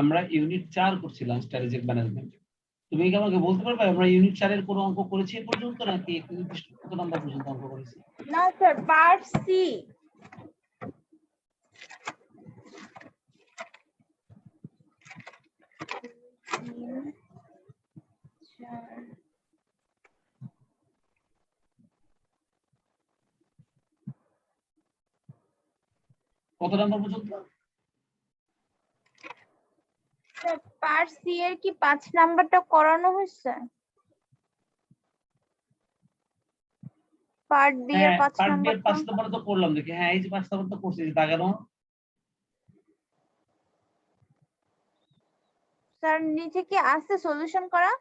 আমরা ইউনিট 4 করছিলাম strategic management. তুমি কি আমাকে বলতে পারবে আমরা ইউনিট 4 এর কোন অঙ্ক করেছি এ পর্যন্ত নাকি একটু নির্দিষ্ট কত নাম্বার পর্যন্ত অঙ্ক করেছি? না স্যার, পার্ট সি। কত নাম্বার পর্যন্ত? স্যার পার্ট সি এর কি 5 নাম্বারটা করানো হয়েছে? পার্ট বি এর 5 পার্ট বি এর নাম্বারটা 5 নাম্বার তো করলাম দেখি। হ্যাঁ এই যে 5 নাম্বার তো করছি দাগানো। স্যার নিচে কি আছে সলিউশন করা?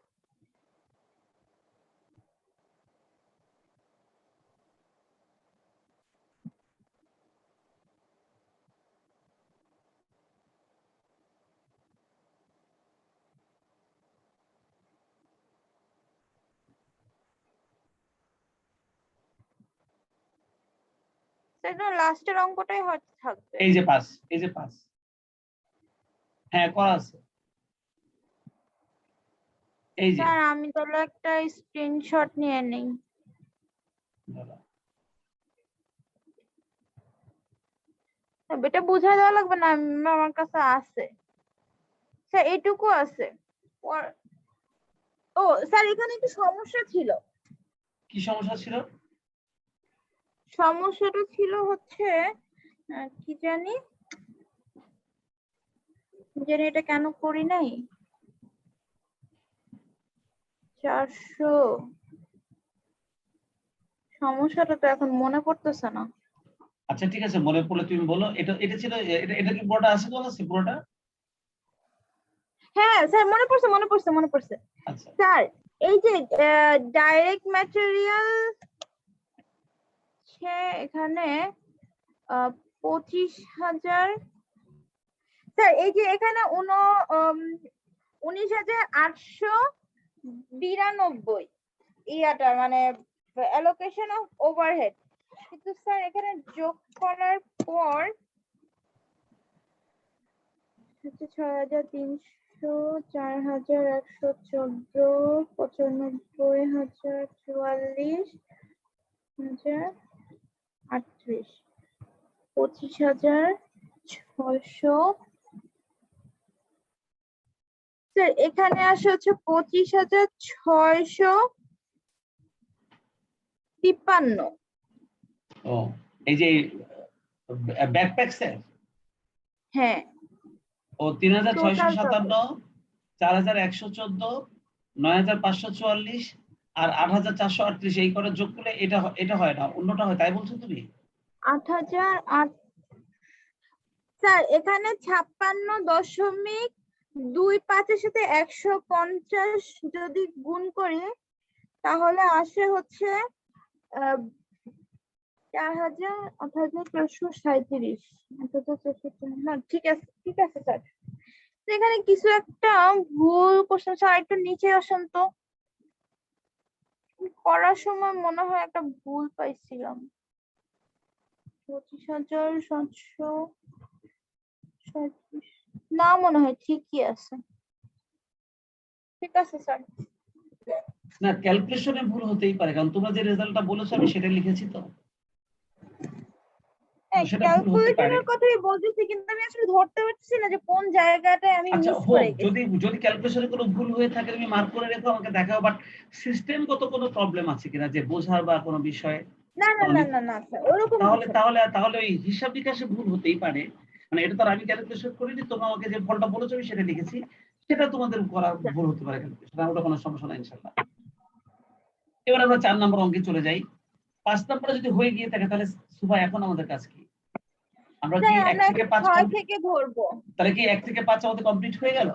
স্যার লাস্টের অঙ্কটাই হয়তো থাকবে। এই যে 5, এই যে 5। হ্যাঁ করা আছে। এই যে স্যার আমি তাহলে একটা স্ক্রিনশট নিয়ে নেই। এটা বুঝাই দেওয়া লাগবে না, আমার কাছে আছে স্যার, এইটুকু আছে। ও স্যার এখানে একটু সমস্যা ছিল। কি সমস্যা ছিল? সমস্যাটা ছিল হচ্ছে কি জানি এটা কেন করি নাই। 400 সমস্যাটা তো এখন মনে পড়তেছে না। আচ্ছা ঠিক আছে, মনে পড়লে তুমি বলো। এটা ছিল এটা কি পুরোটা আছে তো আছে পুরোটা? হ্যাঁ স্যার মনে পড়ছে। আচ্ছা স্যার এই যে ডাইরেক্ট ম্যাটেরিয়াল এখানে 25,000। স্যার এই যে এখানে 19,892 ইয়াটা মানে অ্যালোকেশন অফ ওভারহেড, কিন্তু স্যার এখানে যোগ করার পর 6,300, 4,114, 95,000, 44,038, 25,600। স্যার এখানে আসে হচ্ছে 25,653। ও এই যে ব্যাকপ্যাক স্যার। হ্যাঁ ও টোটাল 3,657, 4,114, 9,544 আর 8,438 এই করে যোগ করলে এটা হয় না, অন্যটা হয়, তাই বলছো তুমি? 8,008। স্যার এখানে 56.25 সাথে 150 যদি গুণ করি তাহলে আসে হচ্ছে 4,000, 8,437। না ঠিক আছে স্যার, এখানে কিছু একটা ভুল কোশ্চেন। স্যার একটু নিচে আসেন তো, করার সময় মনে হয় একটা ভুল পাইছিলাম। 25,737 না, মনে হয় ঠিকই আছে। ঠিক আছে স্যার। না ক্যালকুলেশনে ভুল হতেই পারে, কারণ তোমরা যে রেজাল্টটা বলেছো আমি সেটা লিখেছি তো। সেটা ভুল হতে পারে। ক্যালকুলেশনের কথাই বলতেছি, কিন্তু আমি আসলে ধরতে পারছি না যে কোন জায়গাটায় আমি আচ্ছা মিস হোক, করে গেছি। যদি ক্যালকুলেশনে কোনো ভুল হয়ে থাকে তুমি মার্ক করে রেখো, আমাকে দেখাও। বাট সিস্টেমগত কোনো প্রবলেম আছে কিনা যে বোঝার বা কোনো বিষয়ে না না কোনো না না না স্যার, ওরকম তাহলে কিছু না। তাহলে তাহলে ওই হিসাব নিকাশে ভুল হতেই পারে। মানে এটা তো আর আমি ক্যালকুলেশন করিনি, তোমরা আমাকে যে ফলটা বলেছো আমি সেটা লিখেছি, সেটা তোমাদের করা ভুল হতে পারে ক্যালকুলেশন, ওটা কোনো সমস্যা নাই ইনশাআল্লাহ। এবার আমরা 4 নম্বর অঙ্কে চলে যাই। 5 নম্বরে যদি হয়ে গিয়ে থাকে তাহলে সুভা এখন আমাদের কাজ কি? আমরা কি স্যার 1 আমরা থেকে এখন 5 6 থেকে ধরবো। তাহলে কি 1 থেকে 5 আমাদের কমপ্লিট হয়ে গেল?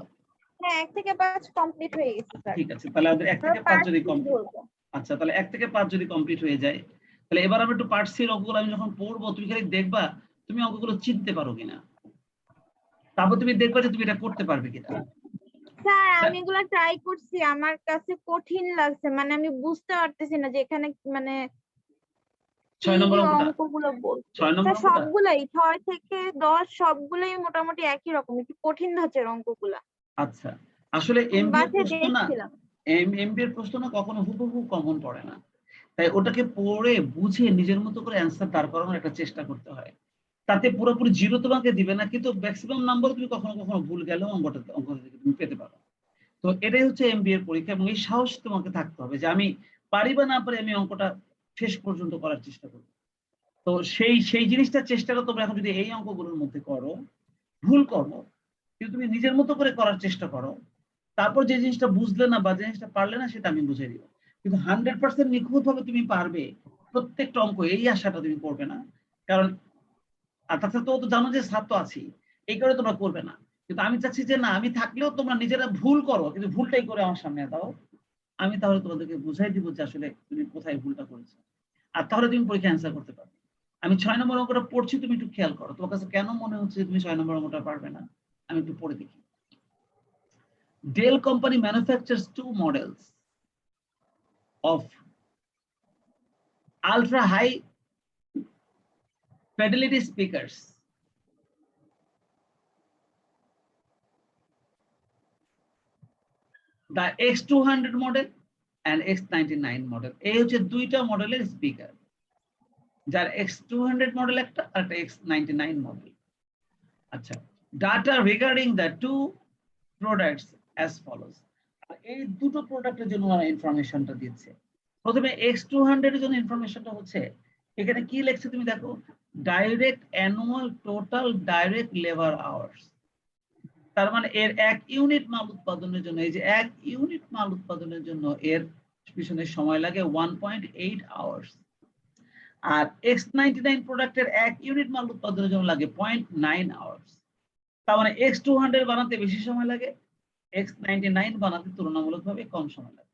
হ্যাঁ 1 থেকে 5 কমপ্লিট হয়ে গেছে স্যার। ঠিক আছে, তাহলে আমাদের 1 আমরা থেকে 5 পার্ট যদি সি কমপ্লিট, ধরবো। আচ্ছা তাহলে 1 থেকে 5 যদি কমপ্লিট হয়ে যায়, তাহলে এবার আমরা একটু পার্ট সি এর অঙ্কগুলো আমি যখন পড়বো তুমি খালি দেখবা তুমি অঙ্কগুলো চিনতে পারো কিনা, তারপর তুমি দেখবা যে তুমি এটা করতে পারবে কিনা। স্যার আমি এগুলা ট্রাই করছি, আমার কাছে কঠিন লাগছে, মানে আমি বুঝতে পারতেছি না যে এখানে মানে 6 কি নম্বর অঙ্কটা, অঙ্কগুলো বলছে 6 নম্বর স্যার? অঙ্কটা। সবগুলাই 6 থেকে 10 সবগুলাই মোটামুটি একই রকম, একটু কঠিন ধাঁচের অঙ্কগুলা। আচ্ছা, আসলে আমি এমবিএ বাসায় প্রশ্ন না, দেখছিলাম। এমবিএ প্রশ্ন না কখনো হুবহু কমন পড়ে না, তাই ওটাকে পড়ে বুঝে নিজের মতো করে অ্যান্সার দাঁড় করানোর একটা চেষ্টা করতে হয়। তাতে পুরোপুরি জিরো তোমাকে দিবে না, কিন্তু ম্যাক্সিমাম নাম্বার তুমি কখনো কখনো ভুল গেলেও অঙ্ক থেকে তুমি পেতে পারো। তো এটাই হচ্ছে এমবিএ এর পরীক্ষা, এবং এই সাহস তোমাকে থাকতে হবে যে আমি পারি বা না পারি, আমি অঙ্কটা শেষ পর্যন্ত করার চেষ্টা করব। তো সেই সেই জিনিসটার চেষ্টাটা তোমরা এখন যদি এই অঙ্কগুলোর মধ্যে করো, ভুল করো কিন্তু তুমি নিজের মতো করে করার চেষ্টা করো, তারপর যে জিনিসটা বুঝলে না বা যে জিনিসটা পারলে না সেটা আমি বুঝিয়ে দিব। কিন্তু 100% নিখুঁত ভাবে তুমি পারবে প্রত্যেকটা অঙ্ক, এই আশাটা তুমি করবে না। কারণ আর তাছাড়া তো জানো যে ছাত্র আছি, এই কারণে তোমরা করবে না। কিন্তু আমি চাচ্ছি যে না, আমি থাকলেও তোমরা নিজেরা ভুল করো, কিন্তু ভুলটাই করে আমার সামনে দাও, আমি তাহলে তোমাদেরকে বুঝাই দিব যে আসলে তুমি কোথায় ভুলটা করেছো, আর তাহলে তুমি পরীক্ষা অ্যান্সার করতে পারবে। আমি 6 নম্বর অঙ্কটা পড়ছি, তুমি একটু খেয়াল করো তোমার কাছে কেন মনে হচ্ছে যে তুমি 6 নম্বর অঙ্কটা পারবে না। আমি একটু পড়ে দেখি। Dell company manufactures 2 models of ultra high fidelity speakers. The X200 model and X99 model. এই হচ্ছে দুইটা মডেলের স্পিকার, যার X200 মডেল একটা আর একটা X99 মডেল। আচ্ছা, data regarding the two products as follows. এই দুটো প্রোডাক্টের জন্য আমরা ইনফরমেশনটা দিচ্ছে। প্রথমে X200 এর জন্য ইনফরমেশনটা হচ্ছে, এখানে কি লেখছে তুমি দেখো, direct annual total direct labour hours. তার মানে এর 1 ইউনিট মাল উৎপাদনের জন্য, এই যে 1 ইউনিট মাল উৎপাদনের জন্য এর পিছনে সময় লাগে 1.8 আওয়ার্স। আর X99 প্রোডাক্টের 1 ইউনিট মাল উৎপাদনের জন্য লাগে 0.9 আওয়ার্স। তার মানে X200 বানাতে বেশি সময় লাগে, X99 বানাতে তুলনামূলকভাবে কম সময় লাগে।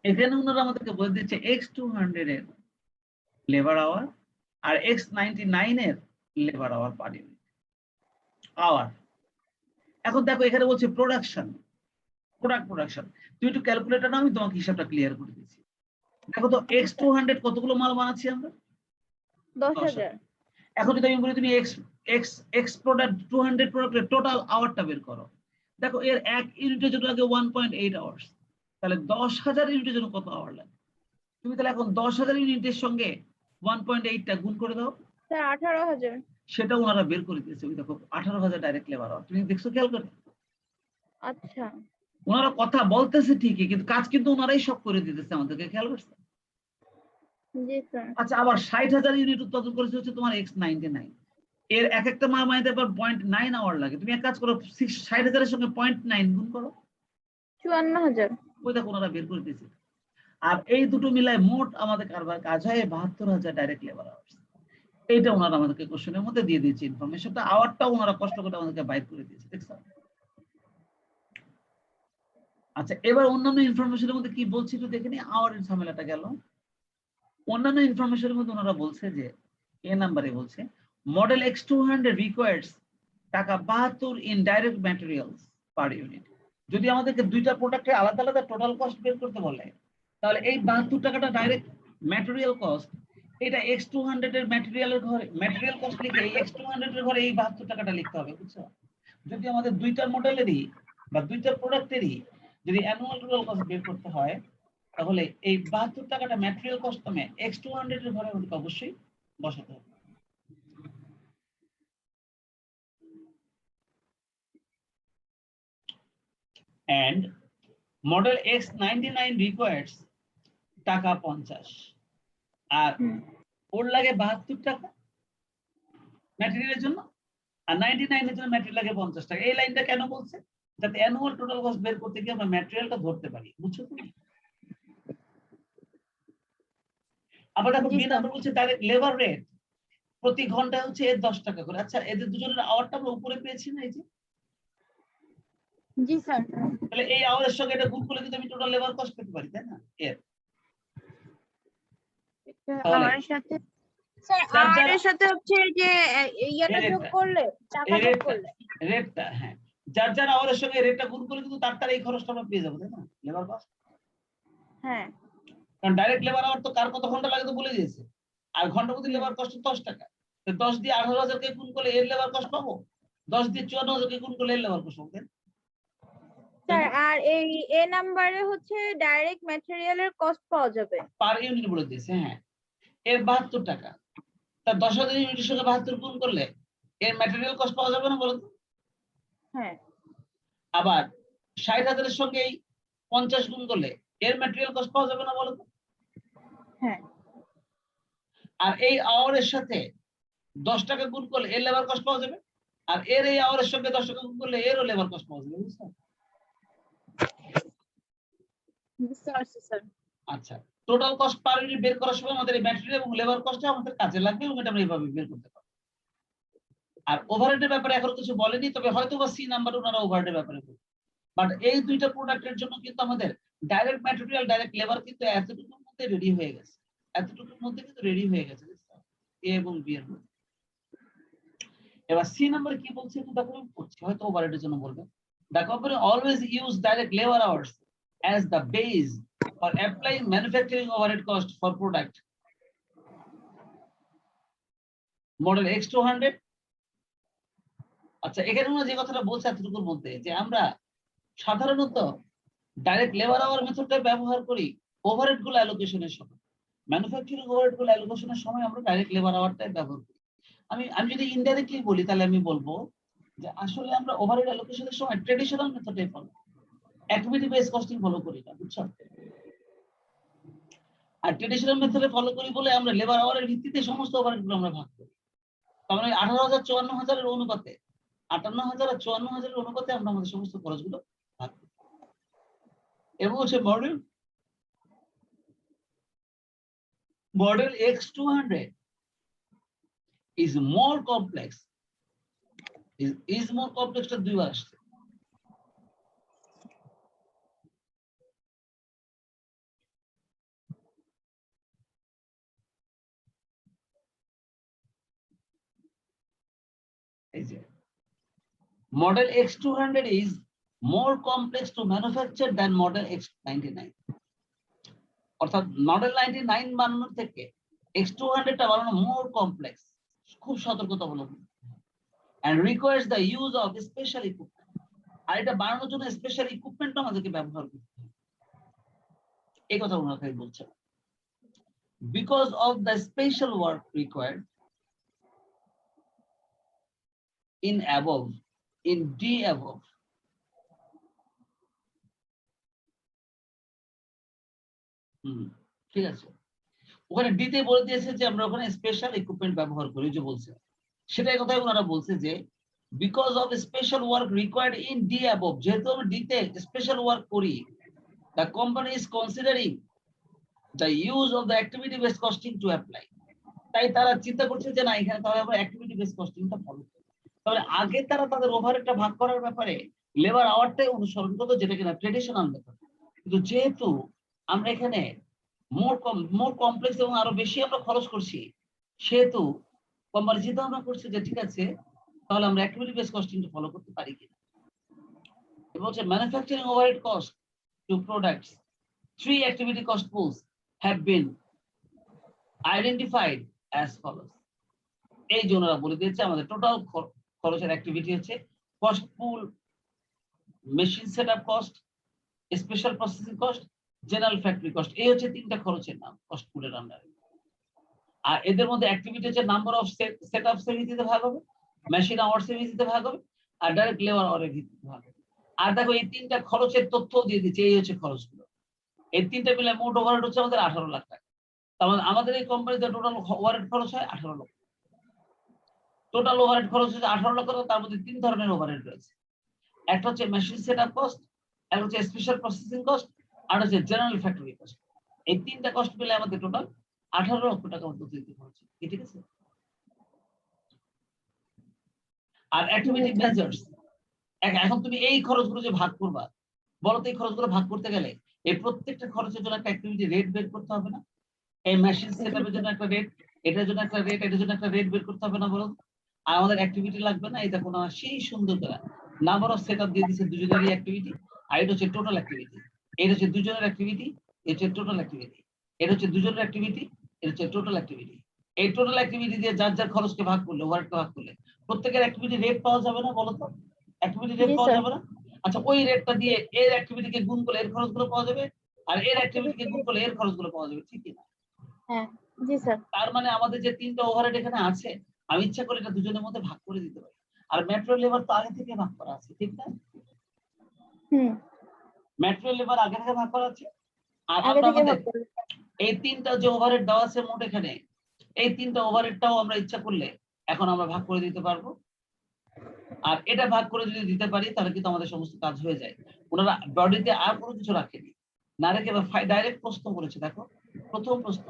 এখানে ওনারা আমাদেরকে বলে দিচ্ছে X200 এর লেবার আওয়ার আর X99 এর labour hour per unit hour. এখন দেখো এখানে বলছে প্রোডাকশন, প্রোডাকশন। তুমি একটু ক্যালকুলেটর নাও, আমি তোমাকে হিসাবটা ক্লিয়ার করে দিচ্ছি। দেখো তো X200 কতগুলো মাল বানাচ্ছি আমরা? 10,000। এখন যদি আমি বলি তুমি X প্রোডাক্ট 200 প্রোডাক্টের টোটাল আওয়ারটা বের করো, দেখো এর 1 ইউনিটের জন্য লাগে 1.8 আওয়ার্স। তাহলে 10,000 ইউনিটের জন্য কত আওয়ার লাগে? তুমি তাহলে এখন 10,000 ইউনিটের সঙ্গে 1.8টা গুণ করে দাও, স্যার 18,000। সেটা ওনারা বের করে দিয়েছে। ওই দেখো 18,000 ডাইরেক্ট লেবার আওয়ার। তুমি দেখছো খেয়াল করে? আচ্ছা ওনারা কথা বলতেছে ঠিকই, কিন্তু কাজ কিন্তু ওনারাই সব করে দিতেছে আমাদেরকে, খেয়াল করছে? জি স্যার। আচ্ছা, আবার 60,000 ইউনিট উৎপাদন করেছে হচ্ছে তোমার X99, এর এক একটা মাল বানাইতে আবার 0.9 আওয়ার লাগে। তুমি এক কাজ করো, 60,000 এর সঙ্গে 0.9 গুণ করো, 54,000। ওই দেখো ওনারা বের করে দিয়েছে। আর এই দুটো মিলায় মোট আমাদের কাজ হয় 72,000 ডাইরেক্ট লেবার আওয়ার্স। এইটা ওনারা আমাদেরকে কোশ্চেনের মধ্যে দিয়ে দিয়েছে ইনফরমেশনটা, আওয়ারটাও ওনারা কষ্ট করে আমাদেরকে বাইর করে দিয়েছে, দেখছো? আচ্ছা, এবার অন্যান্য ইনফরমেশনের মধ্যে কি বলছি একটু দেখে নি, আওয়ারের ঝামেলাটা গেল। অন্যান্য ইনফরমেশনের মধ্যে ওনারা বলছে যে এ নাম্বারে বলছে মডেল X200 রিকোয়ার্স টাকা 72 in direct materials per unit. যদি আমাদেরকে দুইটা প্রোডাক্টের আলাদা আলাদা টোটাল কস্ট বের করতে বলে, তাহলে এই 72 টাকাটা ডাইরেক্ট ম্যাটেরিয়াল কস্ট, এটা X200 এর ম্যাটেরিয়ালের ঘরে ম্যাটেরিয়াল কস্ট লিখে এই X200 এর ঘরে এই 72 টাকাটা লিখতে হবে, বুঝছো? যদি আমাদের দুইটা মডেলেরই বা দুইটা প্রোডাক্টেরই যদি অ্যানুয়াল টোটাল কস্ট বের করতে হয়, তাহলে এই 72 টাকাটা ম্যাটেরিয়াল কস্ট নামে X200 এর ঘরে আমাদেরকে অবশ্যই বসাতে হবে। And model X99 requires টাকা 50, আর ওর লাগে 72 টাকা ম্যাটেরিয়ালের জন্য, আর 99 এর জন্য ম্যাটেরিয়াল লাগে 50 টাকা। এই লাইনটা কেন বলছে? যাতে অ্যানুয়াল টোটাল কস্ট বের করতে গিয়ে আমরা ম্যাটেরিয়ালটা ধরতে পারি, বুঝছো তুমি? আবার দেখো বি নাম্বার বলছে ডাইরেক্ট লেবার রেট প্রতি ঘন্টায় হচ্ছে এর 10 টাকা করে। আচ্ছা, এদের দুজনের আওয়ারটা আমরা উপরে পেয়েছি না, এই যে? জি স্যার। তাহলে এই আওয়ারের সঙ্গে এটা গুণ করলে কিন্তু আমি টোটাল লেবার কস্ট পেতে পারি, তাই না? এর আওয়ারের সাথে স্যার, আওয়ারের সাথে হচ্ছে যে ইয়াটা যোগ করলে, টাকা যোগ করলে রেটটা, হ্যাঁ, যার যার আওয়ারের সঙ্গে রেটটা গুণ করলে কিন্তু তার এই খরচটা আমরা পেয়ে যাবো, তাই না? Labour cost. হ্যাঁ, কারণ ডাইরেক্ট লেবার আওয়ার তো কার কত ঘন্টা লাগে তো বলে দিয়েছে। আর ঘন্টা প্রতি লেবার কস্ট 10 টাকা। তো 10 দিয়ে 18,000 কে গুণ করলে এর লেবার কস্ট পাবো, 10 দিয়ে 54,000 কে গুণ করলে এর লেবার কস্ট পাবো। স্যার আর এই এ নাম্বারে হচ্ছে ডাইরেক্ট ম্যাটেরিয়ালের কস্ট পাওয়া যাবে পার ইউনিট বলে দিয়েছে। হ্যাঁ, এর 72 টাকা। তা 10,000 ইউনিটের সঙ্গে 72 গুণ করলে এর ম্যাটেরিয়াল কস্ট পাওয়া যাবে না বলো তো? হ্যাঁ। আবার 60,000 এর সঙ্গে 50 গুণ করলে এর ম্যাটেরিয়াল কস্ট পাওয়া যাবে না বলো তো? হ্যাঁ। আর এই আওয়ারের সাথে 10 টাকা গুণ করলে এর লেবার কস্ট পাওয়া যাবে, আর এর এই আওয়ারের সঙ্গে 10 টাকা গুণ করলে এরও লেবার কস্ট পাওয়া যাবে। বুঝছো? বুঝতে পারছি স্যার। আচ্ছা, টোটাল কস্ট পার ইউনিট বের করার সময় আমাদের এই ম্যাটেরিয়াল এবং লেবার কস্ট আমাদের কাজে লাগবে এবং এটা আমরা এইভাবে বের করতে পারবো। আর ওভারহেডের ব্যাপারে এখনো কিছু বলেনি, তবে হয়তো বা সি নাম্বার ওনারা ওভারহেডের ব্যাপারে বলবে। বাট এই দুইটা প্রোডাক্টের জন্য কিন্তু আমাদের ডাইরেক্ট ম্যাটেরিয়াল ডাইরেক্ট লেবার কিন্তু এতটুকুর মধ্যে রেডি হয়ে গেছে, এতটুকুর মধ্যে কিন্তু রেডি হয়ে গেছে এ এবং বি এর মধ্যে। এবার সি নাম্বার কি বলছে একটু দেখো, আমি পড়ছি, হয়তো ওভারহেডের জন্য বলবে। The company always use direct labor hours as the base for applying manufacturing overhead cost for product model X200। আচ্ছা, এখানে আমরা যে কথাটা বলছি এতটুকুর মধ্যে যে আমরা সাধারণত ডাইরেক্ট লেবার আওয়ার মেথডটা ব্যবহার করি ওভারহেড গুলো অ্যালোকেশনের সময়, ম্যানুফ্যাকচারিং ওভারহেড গুলো অ্যালোকেশনের সময় আমরা ডাইরেক্ট লেবার আওয়ারটাই ব্যবহার করি। আমি যদি ইনডাইরেক্টলি বলি তাহলে আমি বলবো যে আসলে আমরা ওভারহেড অ্যালোকেশনের সময় ট্রেডিশনাল মেথডটাই follow, activity base costing follow করি না, বুঝছো? আর ট্রেডিশনাল মেথডে ফলো করি বলে আমরা লেবার আওয়ারের ভিত্তিতে সমস্ত ওভারহেড গুলো আমরা ভাগ করি। তার মানে 18,000 54,000 এর অনুপাতে, 58,000 আর 54,000 এর অনুপাতে আমরা আমাদের সমস্ত খরচগুলো ভাগ করি। এবং হচ্ছে model X200 is more complex, is more complex টা দুইবার আসছে। এই যে model X200 is more complex to manufacture than model X99। অর্থাৎ মডেল 99 বানানোর থেকে X200 টা বানানো more complex, খুব সতর্কতা অবলম্বন, and requires the use of special equipment। আর এটা বানানোর জন্য স্পেশাল ইকুইপমেন্ট আমাদেরকে ব্যবহার করতে হবে, এই কথা ওনারা বলছেন। Because of the special work required in above, in D above, ঠিক আছে, ওখানে ডিতে বলে দিয়েছে যে আমরা ওখানে স্পেশাল ইকুইপমেন্ট ব্যবহার করি, যে বলছে সেটাই কথাই ওনারা বলছে যে because of special work required in D above, যেহেতু আমরা ডিতে স্পেশাল ওয়ার্ক করি, the company is considering the use of the activity base costing to apply. তাই তারা চিন্তা করছে যে না, এখানে তাহলে আমরা অ্যাক্টিভিটি বেস কস্টিংটা ফলো করি। তাহলে আগে তারা তাদের ওভারহেডটা ভাগ করার ব্যাপারে লেবার আওয়ারটাই অনুসরণ করতো, যেটা কিনা ট্রেডিশনাল মেথড। কিন্তু যেহেতু আমরা এখানে মোর কমপ্লেক্স এবং আরো বেশি আমরা খরচ করছি, সেহেতু কোম্পানি চিন্তা ভাবনা করছে যে ঠিক আছে, তাহলে আমরা অ্যাক্টিভিটি বেস কস্টিংটা ফলো করতে পারি কিনা। এবং হচ্ছে manufacturing overhead cost to products, 3 activity cost pools have been identified as follows. এই জন্য বলে দিয়েছে আমাদের টোটাল খরচের অ্যাক্টিভিটি হচ্ছে cost pool, machine setup cost, special processing cost, general factory cost. এই হচ্ছে 3টা খরচের নাম কস্ট পুলের আন্ডারে। আর এদের মধ্যে অ্যাক্টিভিটি হচ্ছে নাম্বার অফ সেটআপস এর ভিত্তিতে ভাগ হবে, মেশিন আওয়ার্স এর ভিত্তিতে ভাগ হবে, আর ডাইরেক্ট লেবার আওয়ারের ভিত্তিতে ভাগ হবে। আর দেখো এই 3টা খরচের তথ্য দিয়ে দিচ্ছে, এই হচ্ছে খরচগুলো। এই 3টা মিলে মোট ওভারহেড হচ্ছে আমাদের 18 লাখ টাকা। তার মানে আমাদের এই কোম্পানিতে টোটাল ওভারহেড খরচ হয় 18 লক্ষ। টোটাল ওভারহেড খরচ হচ্ছে 18 লক্ষ টাকা। তার মধ্যে 3 ধরনের ওভারহেড রয়েছে, একটা হচ্ছে মেশিন সেটআপ কস্ট, একটা হচ্ছে স্পেশাল প্রসেসিং কস্ট, আর হচ্ছে জেনারেল ফ্যাক্টরি কস্ট। এই 3টা কস্ট মিলে আমাদের টোটাল 18 লক্ষ টাকা মতো দিতে হচ্ছে, ঠিক আছে। আর অ্যাক্টিভিটি মেজার্স, এখন তুমি এই খরচগুলো যে ভাগ করবা, বলো তো এই খরচগুলো ভাগ করতে গেলে এই প্রত্যেকটা খরচের জন্য একটা অ্যাক্টিভিটি রেট বের করতে হবে না? এই মেশিন সেটআপের জন্য একটা রেট, এটার জন্য একটা রেট, এটার জন্য একটা রেট বের করতে হবে না বলো? আর আমাদের অ্যাক্টিভিটি লাগবে না। এই দেখো না, সেই সুন্দর করে নাম্বার অফ সেটআপ দিয়ে দিয়েছে দুজনেরই অ্যাক্টিভিটি, আর এটা হচ্ছে টোটাল অ্যাক্টিভিটি। এটা হচ্ছে দুজনের অ্যাক্টিভিটি, এটা হচ্ছে টোটাল অ্যাক্টিভিটি। এটা হচ্ছে দুজনের অ্যাক্টিভিটি, এটা হচ্ছে টোটাল অ্যাক্টিভিটি। এই টোটাল অ্যাক্টিভিটি দিয়ে যার যার খরচকে ভাগ করলে, ওভারহেডকে ভাগ করলে প্রত্যেকের অ্যাক্টিভিটি রেট পাওয়া যাবে না? বলো তো, অ্যাক্টিভিটি রেট জি পাওয়া স্যার। যাবে না? আচ্ছা, ওই রেটটা দিয়ে এর অ্যাক্টিভিটিকে গুণ করলে এর খরচগুলো পাওয়া যাবে, আর এর অ্যাক্টিভিটিকে গুণ করলে এর খরচগুলো পাওয়া যাবে, ঠিক কি না? হ্যাঁ জি স্যার। তার মানে আমাদের যে 3টা ওভারহেড এখানে আছে, আমি ইচ্ছা করে এটা দুজনের মধ্যে ভাগ করে দিতে পারি। আর ম্যাটেরিয়াল লেবার তো আগে থেকে ভাগ করা আছে, ঠিক না? হুম। ম্যাটেরিয়াল লেবার আগে থেকে ভাগ করা আছে। আর আগে আমরা থেকে আমাদের ভাগ করে। এই 3টা যে ওভারহেড দেওয়া আছে মোট এখানে, এই 3টা ওভারহেডটাও আমরা ইচ্ছা করলে এখন আমরা ভাগ করে দিতে পারবো। আর এটা ভাগ করে যদি দিতে পারি তাহলে কিন্তু আমাদের সমস্ত কাজ হয়ে যায়। ওনারা বডিতে আর কোনো কিছু রাখেনি, না রেখে ডাইরেক্ট প্রশ্ন করেছে। দেখো প্রথম প্রশ্ন,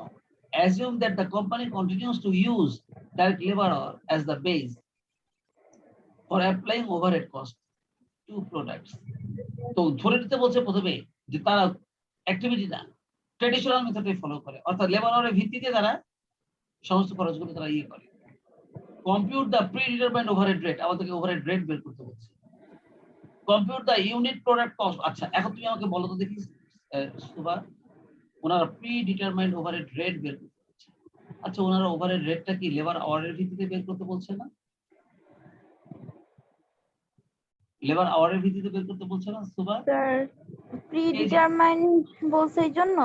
assume that the company continues to use direct labor hour as the base for applying overhead cost to products. তো ধরে নিতে বলছে প্রথমে যে তারা অ্যাক্টিভিটি না, ট্রেডিশনাল মেথডে ফলো করে, অর্থাৎ লেবার আওয়ারের ভিত্তিতে তারা সমস্ত খরচগুলো তারা ইয়ে করে। Compute the pre determined overhead rate, আমাদেরকে ওভারহেড রেট বের করতে বলছে। Compute the unit product cost. আচ্ছা, এখন তুমি আমাকে বলো তো দেখি সুবা, ওনারা প্রি ডিটারমাইন্ড ওভারহেড রেট বের করতে বলছে। আচ্ছা, ওনারা ওভারহেড রেটটা কি লেবার আওয়ারের ভিত্তিতে বের করতে বলছে না? লেবার আওয়ারের ভিত্তিতে বের করতে বলছে না সুবা? স্যার প্রি এই যে ডিটারমাইন্ড বলছে এই জন্য।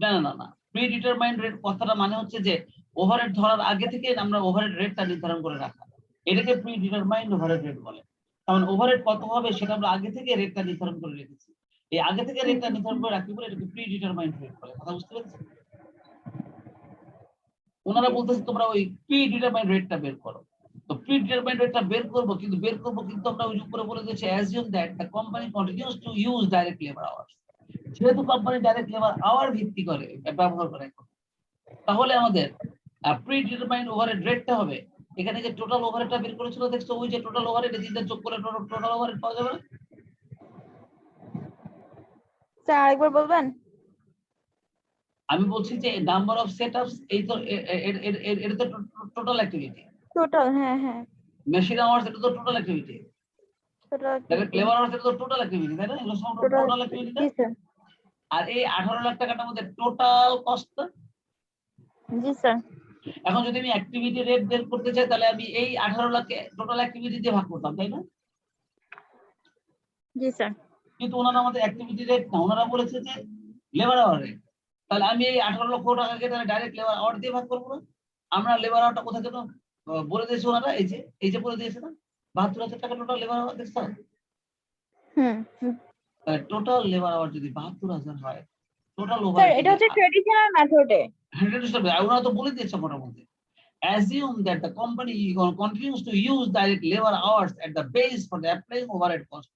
না না না, প্রি ডিটারমাইন্ড রেট কথাটা মানে হচ্ছে যে ওভারহেড ধরার আগে থেকে আমরা ওভারহেড রেটটা নির্ধারণ করে রাখা, এটাকে প্রি ডিটারমাইন্ড ওভারহেড রেট বলে। কারণ ওভারহেড কত হবে সেটা আমরা আগে থেকে রেটটা নির্ধারণ করে রেখেছি, এই আগে থেকে রেটটা নির্ধারণ করে রাখি বলে এটাকে প্রি ডিটারমাইন্ড রেট বলে। কথা বুঝতে পেরেছো? ওনারা বলতেছে তোমরা ওই প্রি ডিটারমাইন্ড রেটটা বের করো। তো প্রি ডিটারমাইন্ড রেটটা বের করবো, কিন্তু আমরা ওই উপরে বলে দিয়েছি assume that the company continues to use direct labour hours. যেহেতু কোম্পানি ডাইরেক্ট লেবার আওয়ার ভিত্তি করে ব্যবহার করে, তাহলে আমাদের প্রি ডিটারমাইন্ড ওভারহেড রেটটা হবে এখানে যে টোটাল ওভারহেডটা বের করেছিল, দেখছো ওই যে টোটাল ওভারহেড তিনটা যোগ করে টোটাল ওভারহেড পাওয়া যাবে। স্যার আরেকবার বলবেন? আমি বলছি যে নাম্বার অফ সেটআপস, এই তো এটা তো টোটাল অ্যাক্টিভিটি। টোটাল, হ্যাঁ হ্যাঁ মেশিন আওয়ার্স এটা তো total activity. Total. Direct labour hours এটা তো টোটাল অ্যাক্টিভিটি, তাই না? এগুলো সব টোটাল। টোটাল অ্যাক্টিভিটি না? জি স্যার। আর এই 18 লাখ টাকাটার মধ্যে টোটাল কস্ট। জি স্যার। এখন যদি আমি অ্যাক্টিভিটি রেট বের করতে চাই তাহলে আমি এই 18 লাখকে টোটাল অ্যাক্টিভিটি দিয়ে ভাগ করতাম, তাই না? জি স্যার। কিন্তু ওনারা আমাদের অ্যাক্টিভিটি রেট না, ওনারা বলেছে যে লেবার আওয়ার রেট। তাহলে আমি এই 18 লক্ষ টাকাকে তাহলে ডাইরেক্ট লেবার আওয়ার দিয়ে ভাগ করবো না? আমরা লেবার আওয়ারটা কোথায় যেন বলে দিয়েছে ওনারা, এই যে বলে দিয়েছে না 72,000 টাকা টোটাল লেবার আওয়ার, দেখছো? হুম। টোটাল লেবার আওয়ার যদি 72,000 হয়, টোটাল স্যার ওভারহেড এটা হচ্ছে ট্রেডিশনাল মেথডে। 100, ওনারা তো বলে দিয়েছে মোটামুটি। Assume that the company continues to use direct labor hours at the base for the applying overhead cost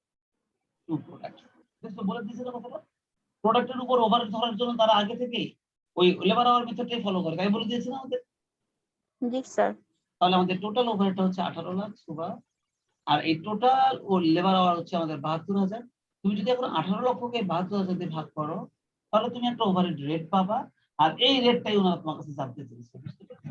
to product. দেখছো বলে দিয়েছে না কথাটা? প্রোডাক্টের উপর ওভারহেড ধরার জন্য তারা আগে থেকে ওই লেবার আওয়ার মেথডটাই ফলো করে, তাই বলে দিয়েছে না আমাদের? জি স্যার। তাহলে আমাদের টোটাল ওভারহেডটা হচ্ছে 18 লাখ সুবা, আর এই টোটাল ও লেবার আওয়ার হচ্ছে আমাদের 72,000। তুমি যদি এখন 18 লক্ষকে 72,000 দিয়ে ভাগ করো তাহলে তুমি একটা ওভারহেড রেট পাবা, আর এই রেটটাই ওনারা তোমার কাছে জানতে চেয়েছে, বুঝতে পেরেছো?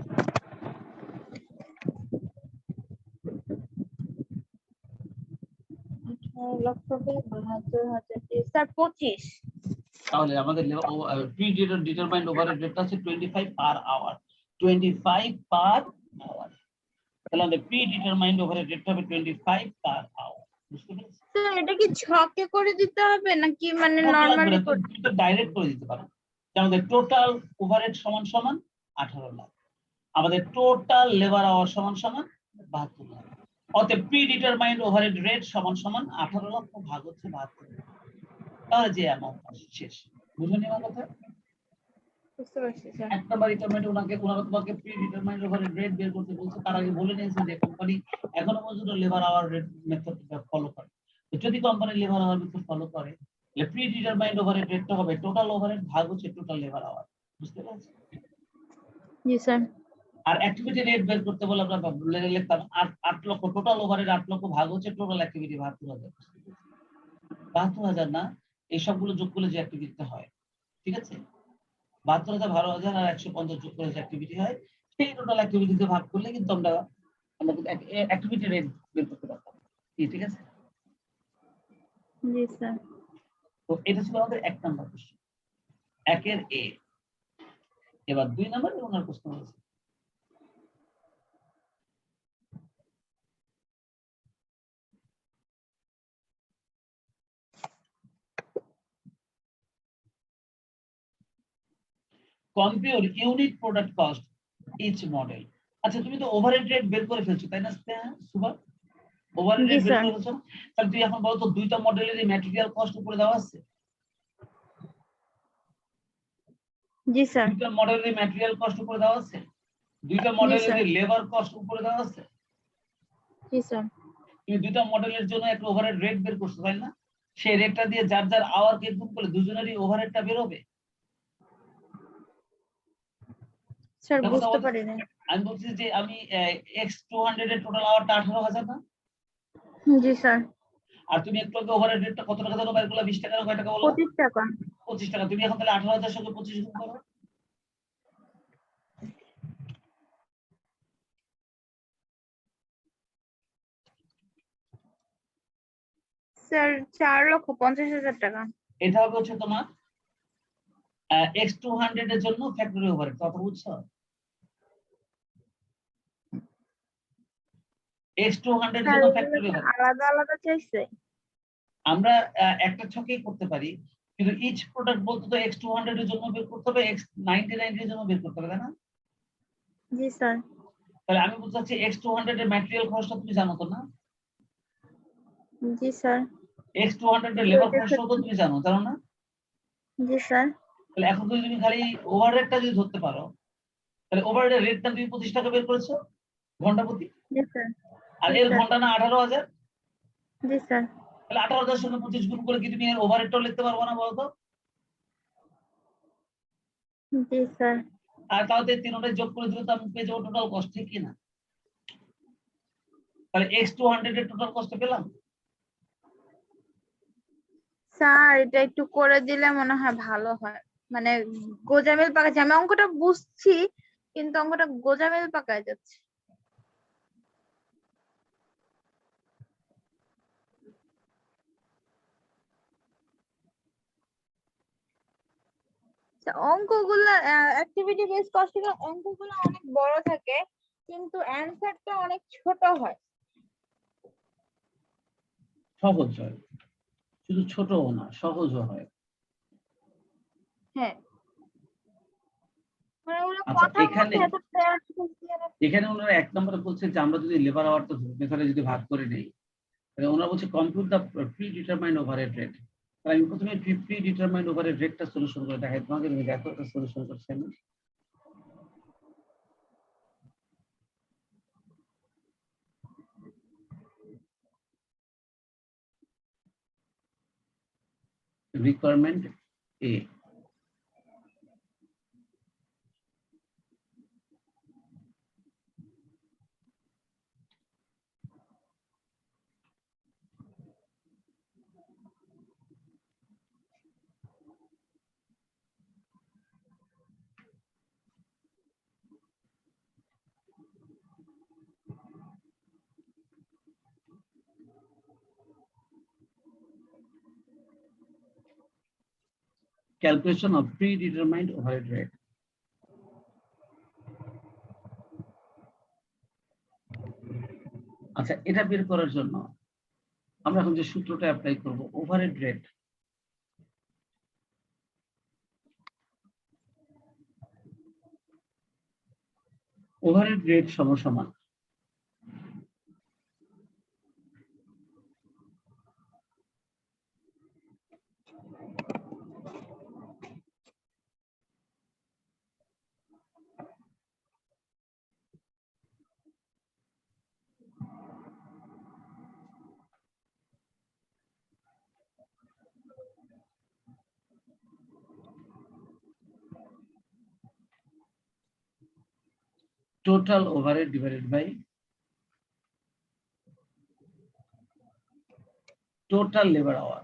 18 লক্ষকে 72,000 দিয়ে স্যার 25। তাহলে আমাদের প্রি ডিটারমাইন্ড ওভারহেড রেটটা হচ্ছে 25 পার আওয়ার, 25 পার আওয়ার। তাহলে আমাদের প্রি ডিটারমাইন্ড ওভারহেড রেটটা হবে 25 পার আওয়ার, বুঝতে পেরেছো? স্যার এটা কি ছকে করে দিতে হবে নাকি মানে ছক লাগবে নরমালি না, তুমি তো ডাইরেক্ট করে দিতে পারো। যে আমাদের টোটাল ওভারহেড সমান সমান 18 লাখ, আমাদের টোটাল লেবার আওয়ার সমান সমান 72 লাখ। অতএব প্রি ডিটারমাইন্ড ওভারহেড রেট সমান সমান 18 লক্ষ ভাগ হচ্ছে 72 লাখ। তাহলে যে অ্যামাউন্ট আসে শেষ। বুঝলেন আমার কথা? বুঝতে পারছি স্যার। এক নাম্বার রিকোয়ারমেন্ট, ওনারা তোমাকে প্রি ডিটারমাইন্ড ওভারহেড রেট বের করতে বলছে, তার আগে বলে নিয়েছে যে কোম্পানি এখনো পর্যন্ত labour hour rate method follow করে। তো যদি company labour hour method follow করে তাহলে প্রি ডিটারমাইন্ড ওভারহেড রেটটা হবে টোটাল ওভারহেড ভাগ হচ্ছে টোটাল লেবার আওয়ার, বুঝতে পারছো? জি স্যার। আর অ্যাক্টিভিটি রেট বের করতে বলে আমরা লিখতাম 8 লক্ষ, টোটাল ওভারহেড 8 লক্ষ ভাগ হচ্ছে টোটাল অ্যাক্টিভিটি 72,000। 72,000 না, এই সবগুলো যোগ করলে যে অ্যাক্টিভিটিটা হয়, ঠিক আছে? 72,000, 12,000 আর 150 যোগ করে যে অ্যাক্টিভিটি হয়, সেই টোটাল অ্যাক্টিভিটিতে ভাগ করলে কিন্তু আমরা কিন্তু অ্যাক্টিভিটি রেট বের করতে পারতাম, ঠিক আছে? জি স্যার। তো এটা ছিল আমাদের 1 নাম্বার কোশ্চেন, 1 এর এ। এবার 2 নাম্বারে ওনার প্রশ্ন হয়েছে compute unit product cost each model. আচ্ছা তুমি তো ওভারহেড রেট বের করে ফেলছো তাই না সুভা? ওভারহেড জি রেট বের স্যার। করে ফেলছো, তাহলে তুই এখন বলো তো দুইটা মডেলের ম্যাটেরিয়াল কস্ট উপরে দেওয়া আছে? জি স্যার। দুইটা মডেলের ম্যাটেরিয়াল কস্ট উপরে দেওয়া আছে? দুইটা জি মডেলের স্যার। লেবার কস্ট উপরে দেওয়া আছে? জি স্যার। তুমি দুইটা মডেলের জন্য একটা ওভারহেড রেট বের করছো তাই না? সেই রেটটা দিয়ে যার যার আওয়ার কে গুণ করলে দুজনেরই ওভারহেডটা বের হবে। স্যার এটা কথা বুঝতে বলতে পারি না। আমি বলছি যে আমি X200 এর টোটাল আওয়ারটা 18,000 না? জি স্যার। আর তুমি একটু আগে ওভারহেড রেটটা কত টাকা জানো বের করলা? 20 টাকা না কয় টাকা বলো? 25 টাকা। 25 টাকা। তুমি এখন তাহলে 18,000 সঙ্গে 25 গুণ করো। স্যার 4,50,000 টাকা। এটা হবে হচ্ছে তোমার X200 এর জন্য ফ্যাক্টরি ওভারহেড, কথা বুঝছো? X200 এর স্যার জন্য এগুলো ফ্যাক্টরি কি ওভারহেড আলাদা আলাদা চাইছে? আমরা একটা ছকেই করতে পারি, কিন্তু ইচ প্রোডাক্ট বলতে তো X200 এর জন্য বের করতে হবে, X99 এর জন্য বের করতে হবে তাই না? জি স্যার। তাহলে আমি বলতে চাচ্ছি X200 এর ম্যাটেরিয়াল খরচটা তুমি জানো তো না? জি স্যার। X200 এর লেবার খরচটাও তো তুমি জানো, জানো না? জি স্যার। তাহলে এখন যদি তুমি খালি ওভারহেডটা যদি ধরতে পারো, তাহলে ওভারহেডের রেটটা তুমি 25 টাকা বের করেছো ঘন্টা প্রতি, জি স্যার। আর জি এর স্যার। ঘন্টা না 18,000? জি স্যার। তাহলে 18,000 সঙ্গে 25 গুণ করে কি তুমি এর ওভারহেডটাও লিখতে পারবো না বলতো? জি স্যার। আর তাহলে তিনটাই যোগ করে দিলে তো আমি পেয়ে যাবো টোটাল কস্ট, ঠিক কি না? তাহলে X200 এর টোটাল কস্ট পেলাম। স্যার এটা একটু করে দিলে মনে হয় ভালো হয়, মানে গোজামিল পাকাচ্ছে। আমি অঙ্কটা বুঝছি কিন্তু অঙ্কটা গোজামিল পাকায় যাচ্ছে। অঙ্কগুলো অ্যাক্টিভিটি বেস কস্টিং অঙ্কগুলো অনেক বড় থাকে কিন্তু অ্যানসারটা অনেক ছোট হয়। সহজ হয়, শুধু ছোটও না সহজও হয়। হ্যাঁ, মানে ওরা আচ্ছা কথার এখানে মধ্যে এত practice দিয়ে রাখে। এখানে ওনারা এক নম্বরে বলছে যে আমরা যদি লেবার আওয়ারটা মেথডে যদি ভাগ করে নেই, তাহলে ওনারা বলছে compute the pre determined overhead rate. তাহলে আমি প্রথমে প্রি ডিটারমাইন্ড ওভারহেড রেটটা সলিউশন করে দেখাই তোমাকে, তুমি দেখো এটা সলিউশন করছি আমি। Requirement A, calculation of pre determined overhead rate. আচ্ছা এটা বের করার জন্য আমরা এখন যে সূত্রটা অ্যাপ্লাই করব, ওভারহেড রেট সমান total overhead divided by total labour hour.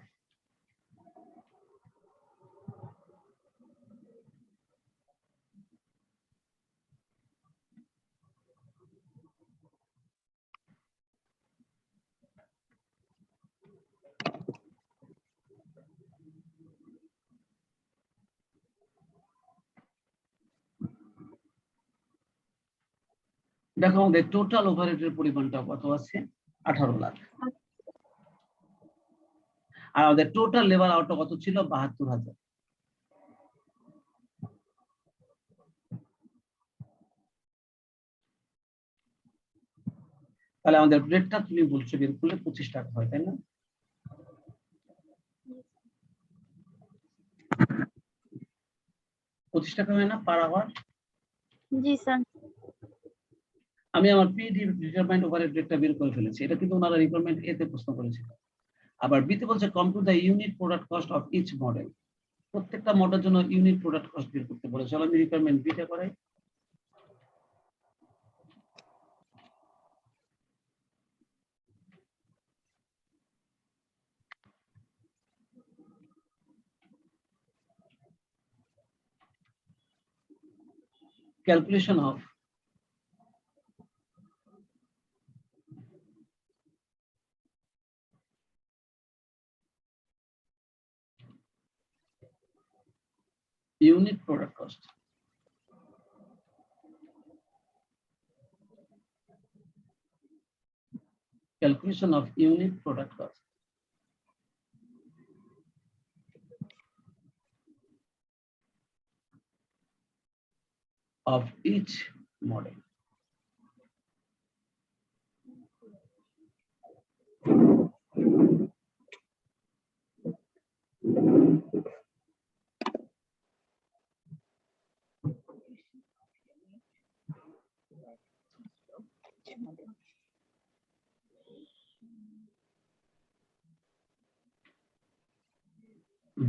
দেখো আমাদের টোটাল ওভারহেডের পরিমাণটা কত আছে? 18 লাখ। আর আমাদের টোটাল লেবার আউটটা কত ছিল? 72,000। তাহলে আমাদের রেটটা তুমি বলছো বের করলে 25 টাকা হয়, তাই না? $25 হয় না পার আওয়ার? জি স্যার। আমি আমার প্রি-ডিটারমাইন্ড ওভারহেড রেটটা বের করে ফেলেছি। এটা কিন্তু ওনারা রিকোয়ারমেন্ট এ তে প্রশ্ন করেছিল। আবার বি তে বলছে compute the unit product cost of each model. প্রত্যেকটা মডেলের জন্য ইউনিট প্রোডাক্ট কস্ট বের করতে বলে। চলো আমি রিকোয়ারমেন্ট বিটা করাই। Calculation of unit product cost. Calculation of unit product cost of each model.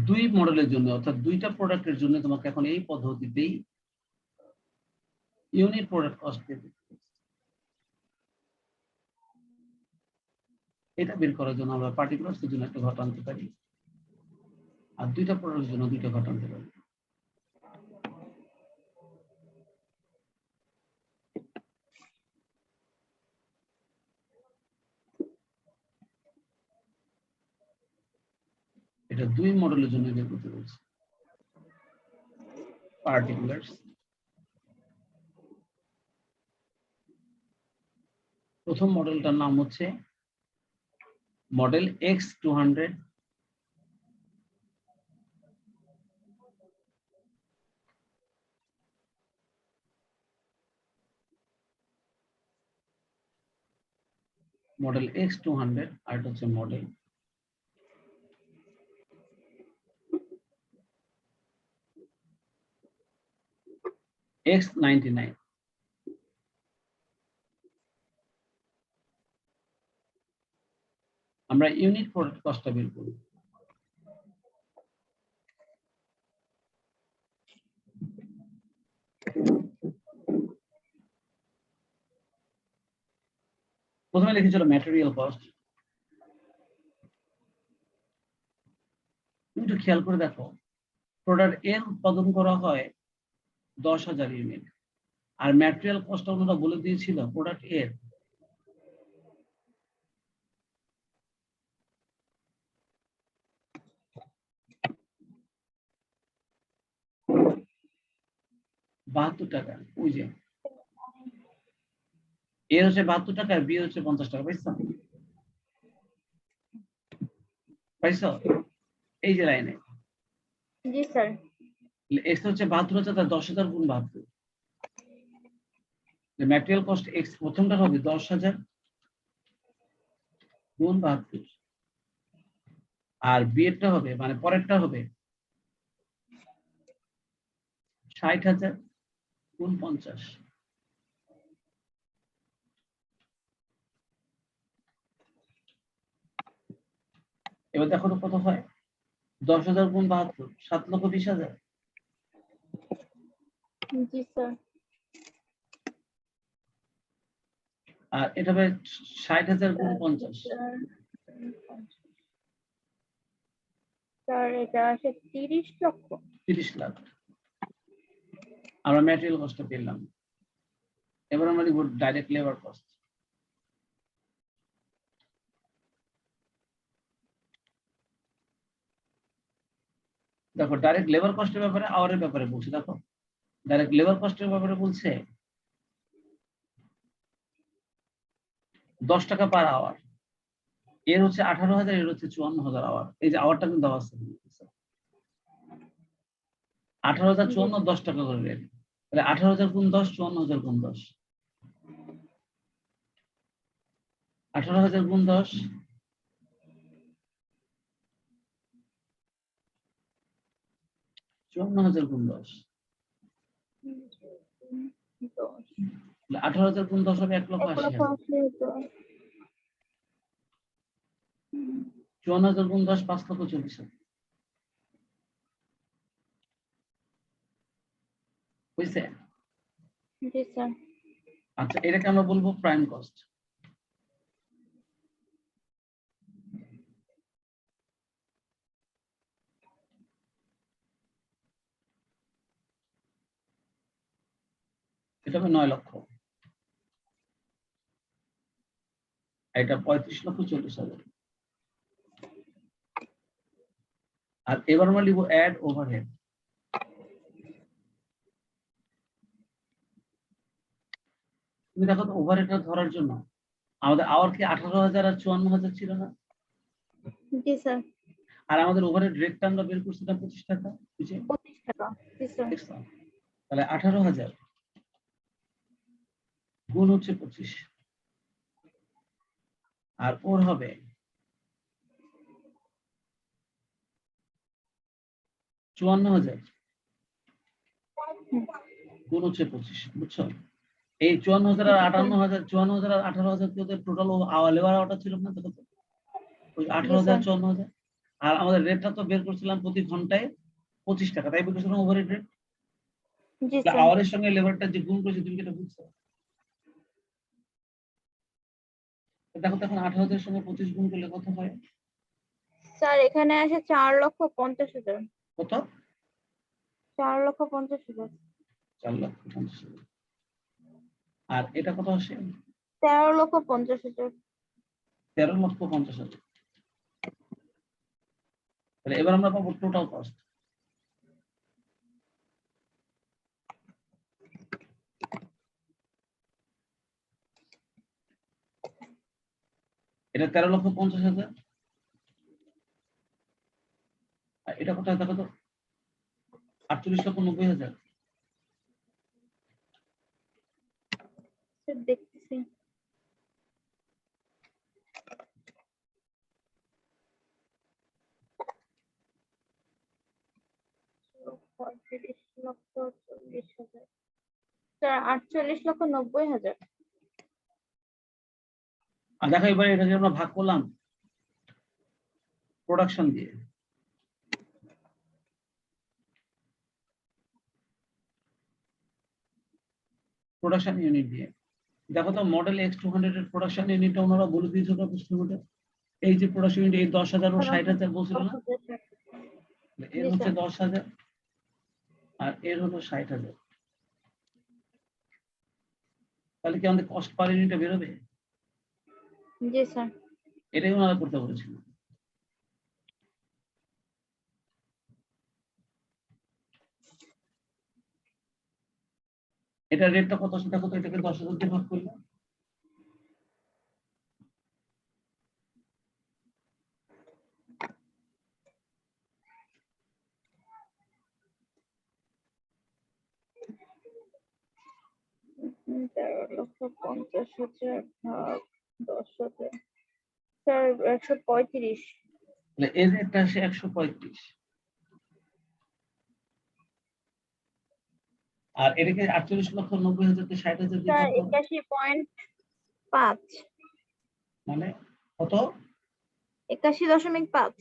দুই মডেলের জন্য অর্থাৎ দুইটা প্রোডাক্টের জন্য তোমাকে এখন এই পদ্ধতিতেই ইউনিট প্রোডাক্ট কস্ট বের করতে হবে। এটা বের করার জন্য আমরা পার্টিকুলারসের জন্য একটা ঘর আনতে পারি আর দুইটা প্রোডাক্টের জন্য দুইটা ঘর আনতে পারি। এটা দুই মডেলের জন্য বের করতে বলছি। পার্টিকুলারস প্রথম মডেলটার নাম হচ্ছে মডেল X200, মডেল X200 আর এটা হচ্ছে মডেল X99। আমরা ইউনিট প্রোডাক্ট কস্টটা বের করব। প্রথমে লিখেছিল ম্যাটেরিয়াল কস্ট। তুমি একটু খেয়াল করে দেখো, প্রোডাক্ট এর উৎপাদন করা হয় 10,000 ইউনিট আর ম্যাটেরিয়াল কস্ট ওনারা বলে দিয়েছিল প্রোডাক্ট এর 72 টাকা। ওই যে এর হচ্ছে 72 টাকা আর বি হচ্ছে 50 টাকা। পাইছো? এই যে লাইনে জি স্যার। এক্স হচ্ছে 72,000 তার 10,000 গুণ 72। ম্যাটেরিয়াল কস্ট এক্স প্রথমটা হবে 10,000 গুণ 72 আর বি এরটা হবে মানে পরেরটা হবে 60,000 গুণ 50। এবার দেখো তো কত হয়, 10,000 গুণ 72 7,20,000। জি স্যার। আর এটা হবে 60,000 গুণ 50। স্যার এটা আসে 30 লক্ষ। 30 লাখ। আমরা ম্যাটেরিয়াল কস্টটা পেলাম। এবার আমরা লিখব ডাইরেক্ট লেবার কস্ট। দেখো ডাইরেক্ট লেবার কস্টের ব্যাপারে আওয়ারের ব্যাপারে বলছে। দেখো ডাইরেক্ট লেবার কস্টের ব্যাপারে বলছে 10 টাকা পার আওয়ার। এর হচ্ছে 18,000, এর হচ্ছে 54,000 আওয়ার। এই যে আওয়ারটা কিন্তু দেওয়া আছে 18,000 54 10 টাকা করে রেট। তাহলে 18,000 গুণ 10 54,000 গুণ 10। 18,000 গুণ 10, 54,000 গুণ 10, 18,000 গুণ 10 হবে 1,80,000, 54,000 গুণ 10 5,40,000। বুঝছে? জি স্যার। আচ্ছা, এটাকে আমরা বলবো প্রাইম কস্ট। এটা হবে 9 লক্ষ, এটা 35,40,000। আর এবার আমরা লিখবো অ্যাড ওভারহেড। তুমি দেখো তো ওভারহেডটা ধরার জন্য আমাদের আওয়ার কি 18,000 আর 54,000 ছিল না? জি স্যার। আর আমাদের ওভারহেড রেটটা আমরা বের করছিলাম 25 টাকা। বুঝে 25 টাকা। জি স্যার। তাহলে 18,000 গুণ হচ্ছে 25, আর ওর হবে 54,000 গুণ হচ্ছে 25। বুঝছো? এই 54,000 আর 58,000, 54,000 আর 18,000 কি ওদের টোটাল লেবার আওয়ারটা ছিল না? দেখো তো, ওই 18,000 54,000। আর আমাদের রেটটা তো বের করছিলাম প্রতি ঘন্টায় 25 টাকা, তাই বের করছিলাম ওভারহেড রেট। জি স্যার। আওয়ারের সঙ্গে লেবারটা যে গুণ করেছে, তুমি কি এটা বুঝছো? দেখো তখন 18,000 এর সঙ্গে 25 গুণ করলে কত হয়? স্যার এখানে আসে 4,50,000। কত? 4,50,000। 4,50,000। আর এটা কত আসে? 13,50,000। 13,50,000। তাহলে এবার আমরা পাবো টোটাল কস্ট। এটা 13,50,000। আর এটা কত হয় দেখো তো? 48,90,000। স্যার দেখতেছি। স্যার 48,40,000। আর দেখো এবার এটাকে আমরা ভাগ করলাম প্রোডাকশন দিয়ে। প্রোডাকশন ইউনিট দিয়ে দেখো তো, মডেল X200 এর প্রোডাকশন ইউনিটটা ওনারা বলে দিয়েছিল প্রশ্নের মধ্যে। এই যে প্রোডাকশন ইউনিট, এই 10,000 ও 60,000 বলছিল না? এর হচ্ছে 10,000 আর এর হলো 60,000। তাহলে কি আমাদের কস্ট পার ইউনিটটা বেরোবে? জি স্যার। এটাই ওনারা করতে বলেছিল। এটা রেটটা কত সেটা কত? এটাকে 10,000 দিয়ে ভাগ করলাম। হুম, 13,50,000 ভাগ 10,000। স্যার 135। তাহলে এর রেটটা আসে 135। আর এটাকে 48,90,000 কে 60,000 দিয়ে স্যার ভাগ করো। 81.5। মানে কত? 81.5।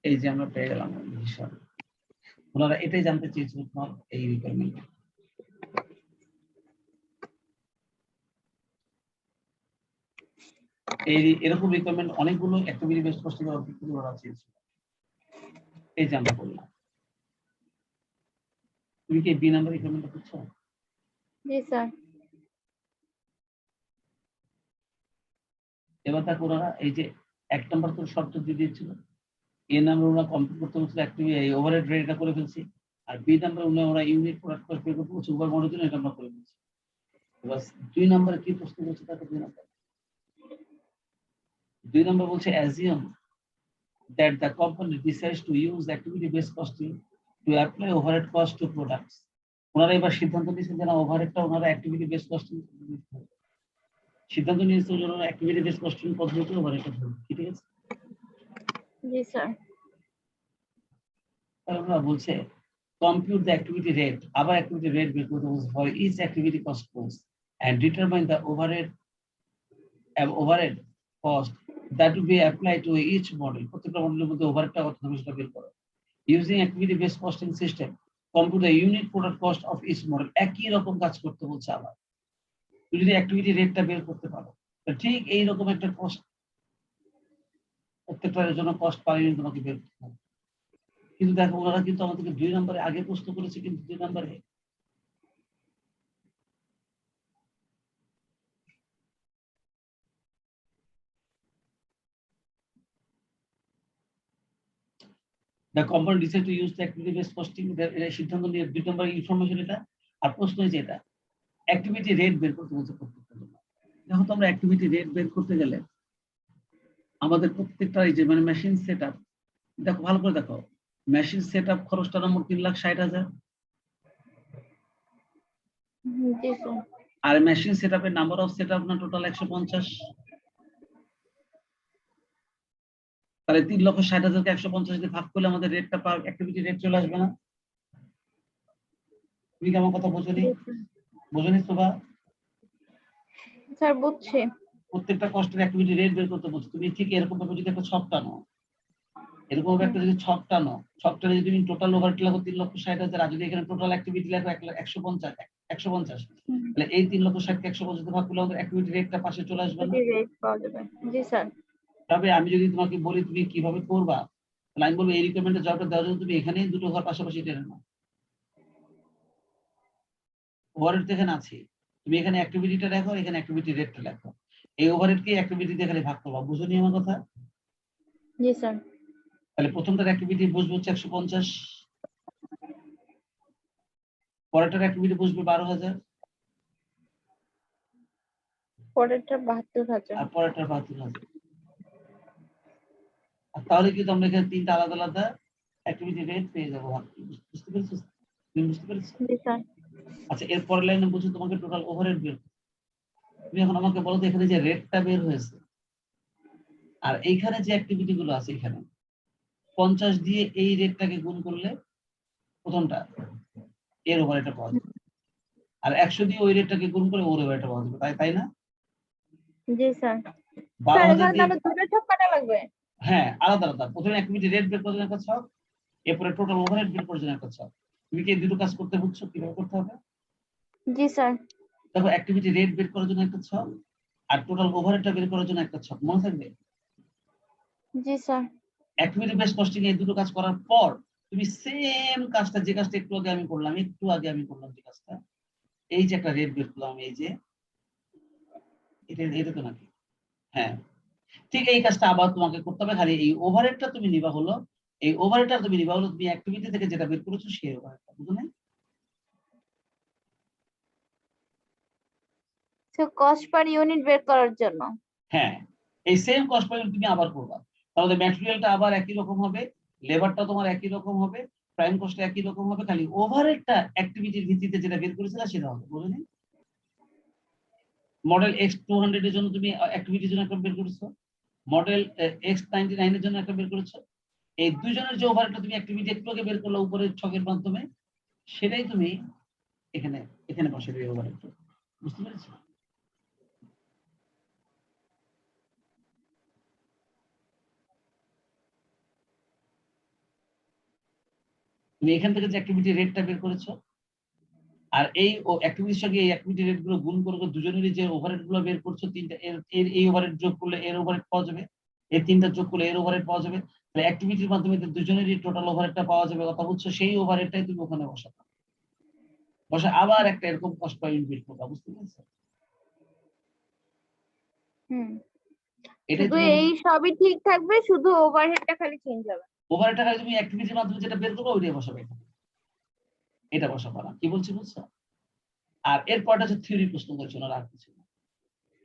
এই যে আমরা পেয়ে গেলাম হিসাব। ওনারা এটাই জানতে চেয়েছিল তোমার এই রিকোয়ারমেন্ট। এই এরকম রিকোয়ারমেন্ট অনেকগুলো অ্যাক্টিভিটি বেসড কস্টিং এর অবজেক্টিভ ওরা চেয়েছিল। এই যে আমরা বললাম। তুমি কি বি নাম্বার রিকোয়ারমেন্টটা বুঝছো? জি স্যার। এবার দেখো ওনারা এই যে 1 নাম্বার তো শর্ত দিয়ে দিয়েছিল, এ নাম্বার ওরা কমপ্লিট করতে বলছিল, অ্যাক্টিভিটি এই ওভারহেড রেট এটা করে ফেলছি। আর বি নাম্বার ওরা ইউনিট প্রোডাক্ট কস্ট বের করতে বলছে, উভয় মডেল জন্য এটা আমরা করে ফেলছি। এবার 2 নাম্বারে কি প্রশ্ন বলছে দেখো। 2 নাম্বার বলছে assume that the company decides to use activity based costing to apply overhead cost to products ওনারা এবার সিদ্ধান্ত নিয়েছেন যে না ওভারহেডটা ওনারা অ্যাক্টিভিটি বেস কস্টিং সিদ্ধান্ত নিয়েছে ওনারা অ্যাক্টিভিটি বেস কস্টিং পদ্ধতি ওভারহেডটা ধরবে, ঠিক আছে? জি স্যার। তাহলে ওনারা বলছে compute the activity rate, আবার activity rate বের করতে বলছে for each activity cost post and determine the overhead cost that will be applied to each model. প্রত্যেকটা মডেলের মধ্যে ওভারহেডটা কত হবে সেটা বের করো। Using activity based costing system, compute the unit product cost of each model. একই রকম কাজ করতে বলছে আবার। তুমি যদি অ্যাক্টিভিটি রেটটা বের করতে পারো তো ঠিক এই রকম একটা কস্ট প্রত্যেকটার জন্য কস্ট পার ইউনিট তোমাকে বের করতে হবে। কিন্তু দেখো ওনারা কিন্তু আমাদেরকে 2 নম্বরে আগে প্রশ্ন করেছে, কিন্তু 2 নম্বরে the component decide to use the activity based costing, এটা সিদ্ধান্ত নিয়ে 2 নম্বর ইনফরমেশন এটা। আর প্রশ্ন হচ্ছে এটা অ্যাক্টিভিটি রেট বের করতে বলছে প্রত্যেকটা জন্য। দেখো তোমরা অ্যাক্টিভিটি রেট বের করতে গেলে আমাদের প্রত্যেকটা এই যে মানে মেশিন সেটআপ, দেখো ভালো করে দেখো মেশিন সেটআপ খরচটা নম্বর 3,60,000 জি স্যার। আর মেশিন সেটআপের নাম্বার অফ সেটআপ না টোটাল 150। তাহলে 3,60,000 কে 150 দিয়ে ভাগ করলে আমাদের রেটটা পার অ্যাক্টিভিটি রেট চলে আসবে না? তুমি কি আমার কথা বোঝোনি? বোঝোনি তো বা? স্যার বুঝছি। প্রত্যেকটা কস্টের অ্যাক্টিভিটি রেট বের করতে বলছো। তুমি ঠিক এরকম ভাবে যদি একটা ছক টানো, এরকম ভাবে একটা যদি ছক টানো, ছকটা যদি তুমি টোটাল ওভারহেড লাগো 3,60,000 আর যদি এখানে টোটাল অ্যাক্টিভিটি লাগো 150, তাহলে এই 3,60,000 কে 150 দিয়ে ভাগ করলে আমাদের অ্যাক্টিভিটি রেটটা পাশে চলে আসবে না? রেট পাওয়া যাবে। জি স্যার। তবে আমি যদি তোমাকে বলি তুমি কিভাবে করবা, তাহলে আমি বলবো এই রিকোয়ারমেন্টের জবটা দেওয়ার জন্য তুমি এখানেই দুটো ঘর পাশাপাশি টেনে নাও। ওভারহেড তো এখানে আছে, তুমি এখানে অ্যাক্টিভিটিটা দেখো, এখানে অ্যাক্টিভিটি রেটটা লেখো। এই ওভারহেডকে অ্যাক্টিভিটি দিয়ে খালি ভাগ করবা। বুঝো নি আমার কথা? জি স্যার। তাহলে প্রথমটার অ্যাক্টিভিটি বসবে হচ্ছে 150, পরেরটার অ্যাক্টিভিটি বসবে 12,000 পরেরটা 72,000। আর পরেরটার 72,000। আর তাহলে কিন্তু আমরা এখানে তিনটা আলাদা আলাদা অ্যাক্টিভিটি রেট পেয়ে যাবো। বুঝতে পেরেছো? তুমি বুঝতে পেরেছো? জি স্যার। আচ্ছা এর পরের লাইনে বলছো তোমাকে টোটাল ওভারহেড বের। তুমি এখন আমাকে বলো তো এখানে যে রেটটা বের হয়েছে আর এইখানে যে অ্যাক্টিভিটি গুলো আছে এখানে 50 দিয়ে এই রেটটাকে গুণ করলে প্রথমটা এর ওভারহেডটা পাওয়া যাবে, আর 100 দিয়ে ওই রেটটাকে গুণ করে ওর ওভারহেডটা পাওয়া যাবে। তাই না? জি স্যার। স্যার 12,000 এখানে দিয়ে তাহলে দুটো ছক কাটা লাগবে? হ্যাঁ আলাদা আলাদা। প্রথমে অ্যাক্টিভিটি রেট বের করার জন্য একটা ছক, এরপরে টোটাল ওভারহেড বের করার জন্য একটা ছক। তুমি কি এই দুটো কাজ করতে বুঝছো কিভাবে করতে হবে? জি স্যার। দেখো অ্যাক্টিভিটি রেট বের করার জন্য একটা ছক আর টোটাল ওভারহেডটা বের করার জন্য একটা ছক, মনে থাকবে? জি স্যার। অ্যাক্টিভিটি বেস কস্টিং এই দুটো কাজ করার পর তুমি সেম কাজটা যে কাজটা একটু আগে আমি করলাম যে কাজটা, এই যে একটা রেট বের করলাম, এই যে এটা তো নাকি, হ্যাঁ ঠিক এই কাজটা আবার তোমাকে করতে হবে। খালি এই ওভারহেডটা তুমি নিবা হলো, এই ওভারহেডটা তুমি নিবা হলো তুমি অ্যাক্টিভিটি থেকে যেটা বের করেছো সেই ওভারহেডটা। বুঝলে? সো কস্ট পার ইউনিট বের করার জন্য। হ্যাঁ এই সেম কস্ট পার তুমি আবার করবা, তাহলে ম্যাটেরিয়ালটা আবার একই রকম হবে, লেবারটা তোমার একই রকম হবে, প্রাইম কস্ট একই রকম হবে, খালি ওভারহেডটা অ্যাক্টিভিটির ভিত্তিতে যেটা বের করেছিল সেটা হবে। বুঝলে? মডেল X200 এর জন্য তুমি অ্যাক্টিভিটির জন্য একটা বের করেছো, মডেল X99 এর জন্য একটা বের করেছো। এই দুইজনের যে ওভারহেডটা তুমি অ্যাক্টিভিটি একটু আগে বের করলে উপরের ছকের মাধ্যমে, সেটাই তুমি এখানে এখানে বসে দেবে ওভারহেডটা। বুঝতে পেরেছো? তুমি এখান থেকে যে অ্যাক্টিভিটি রেটটা বের করেছো আর এই অ্যাক্টিভিটির সঙ্গে এই অ্যাক্টিভিটি রেট গুলো গুণ করে দুজনেরই যে ওভারহেড গুলো বের করছো, তিনটা এর এই ওভারহেড যোগ করলে এর ওভারহেড পাওয়া যাবে, এই তিনটা যোগ করলে এর ওভারহেড পাওয়া যাবে। তাহলে অ্যাক্টিভিটির মাধ্যমে দুজনেরই টোটাল ওভারহেডটা পাওয়া যাবে। কথা বুঝছো? সেই ওভারহেডটাই তুমি ওখানে বসাবে, বসে আবার একটা এরকম কস্ট পার ইউনিট বের করবা। বুঝতে পেরেছো? হুম। এটাই শুধু তুমি এই সবই ঠিক থাকবে, শুধু ওভারহেডটা খালি চেঞ্জ হবে। ওভারহেডটা খালি তুমি অ্যাক্টিভিটির মাধ্যমে যেটা বের করবে ওইটাই বসাবে এখানে, এটা বসাবো না। কি বলছি বুঝছো? আর এরপরটা হচ্ছে থিওরি প্রশ্ন করেছিল আর কিছু না।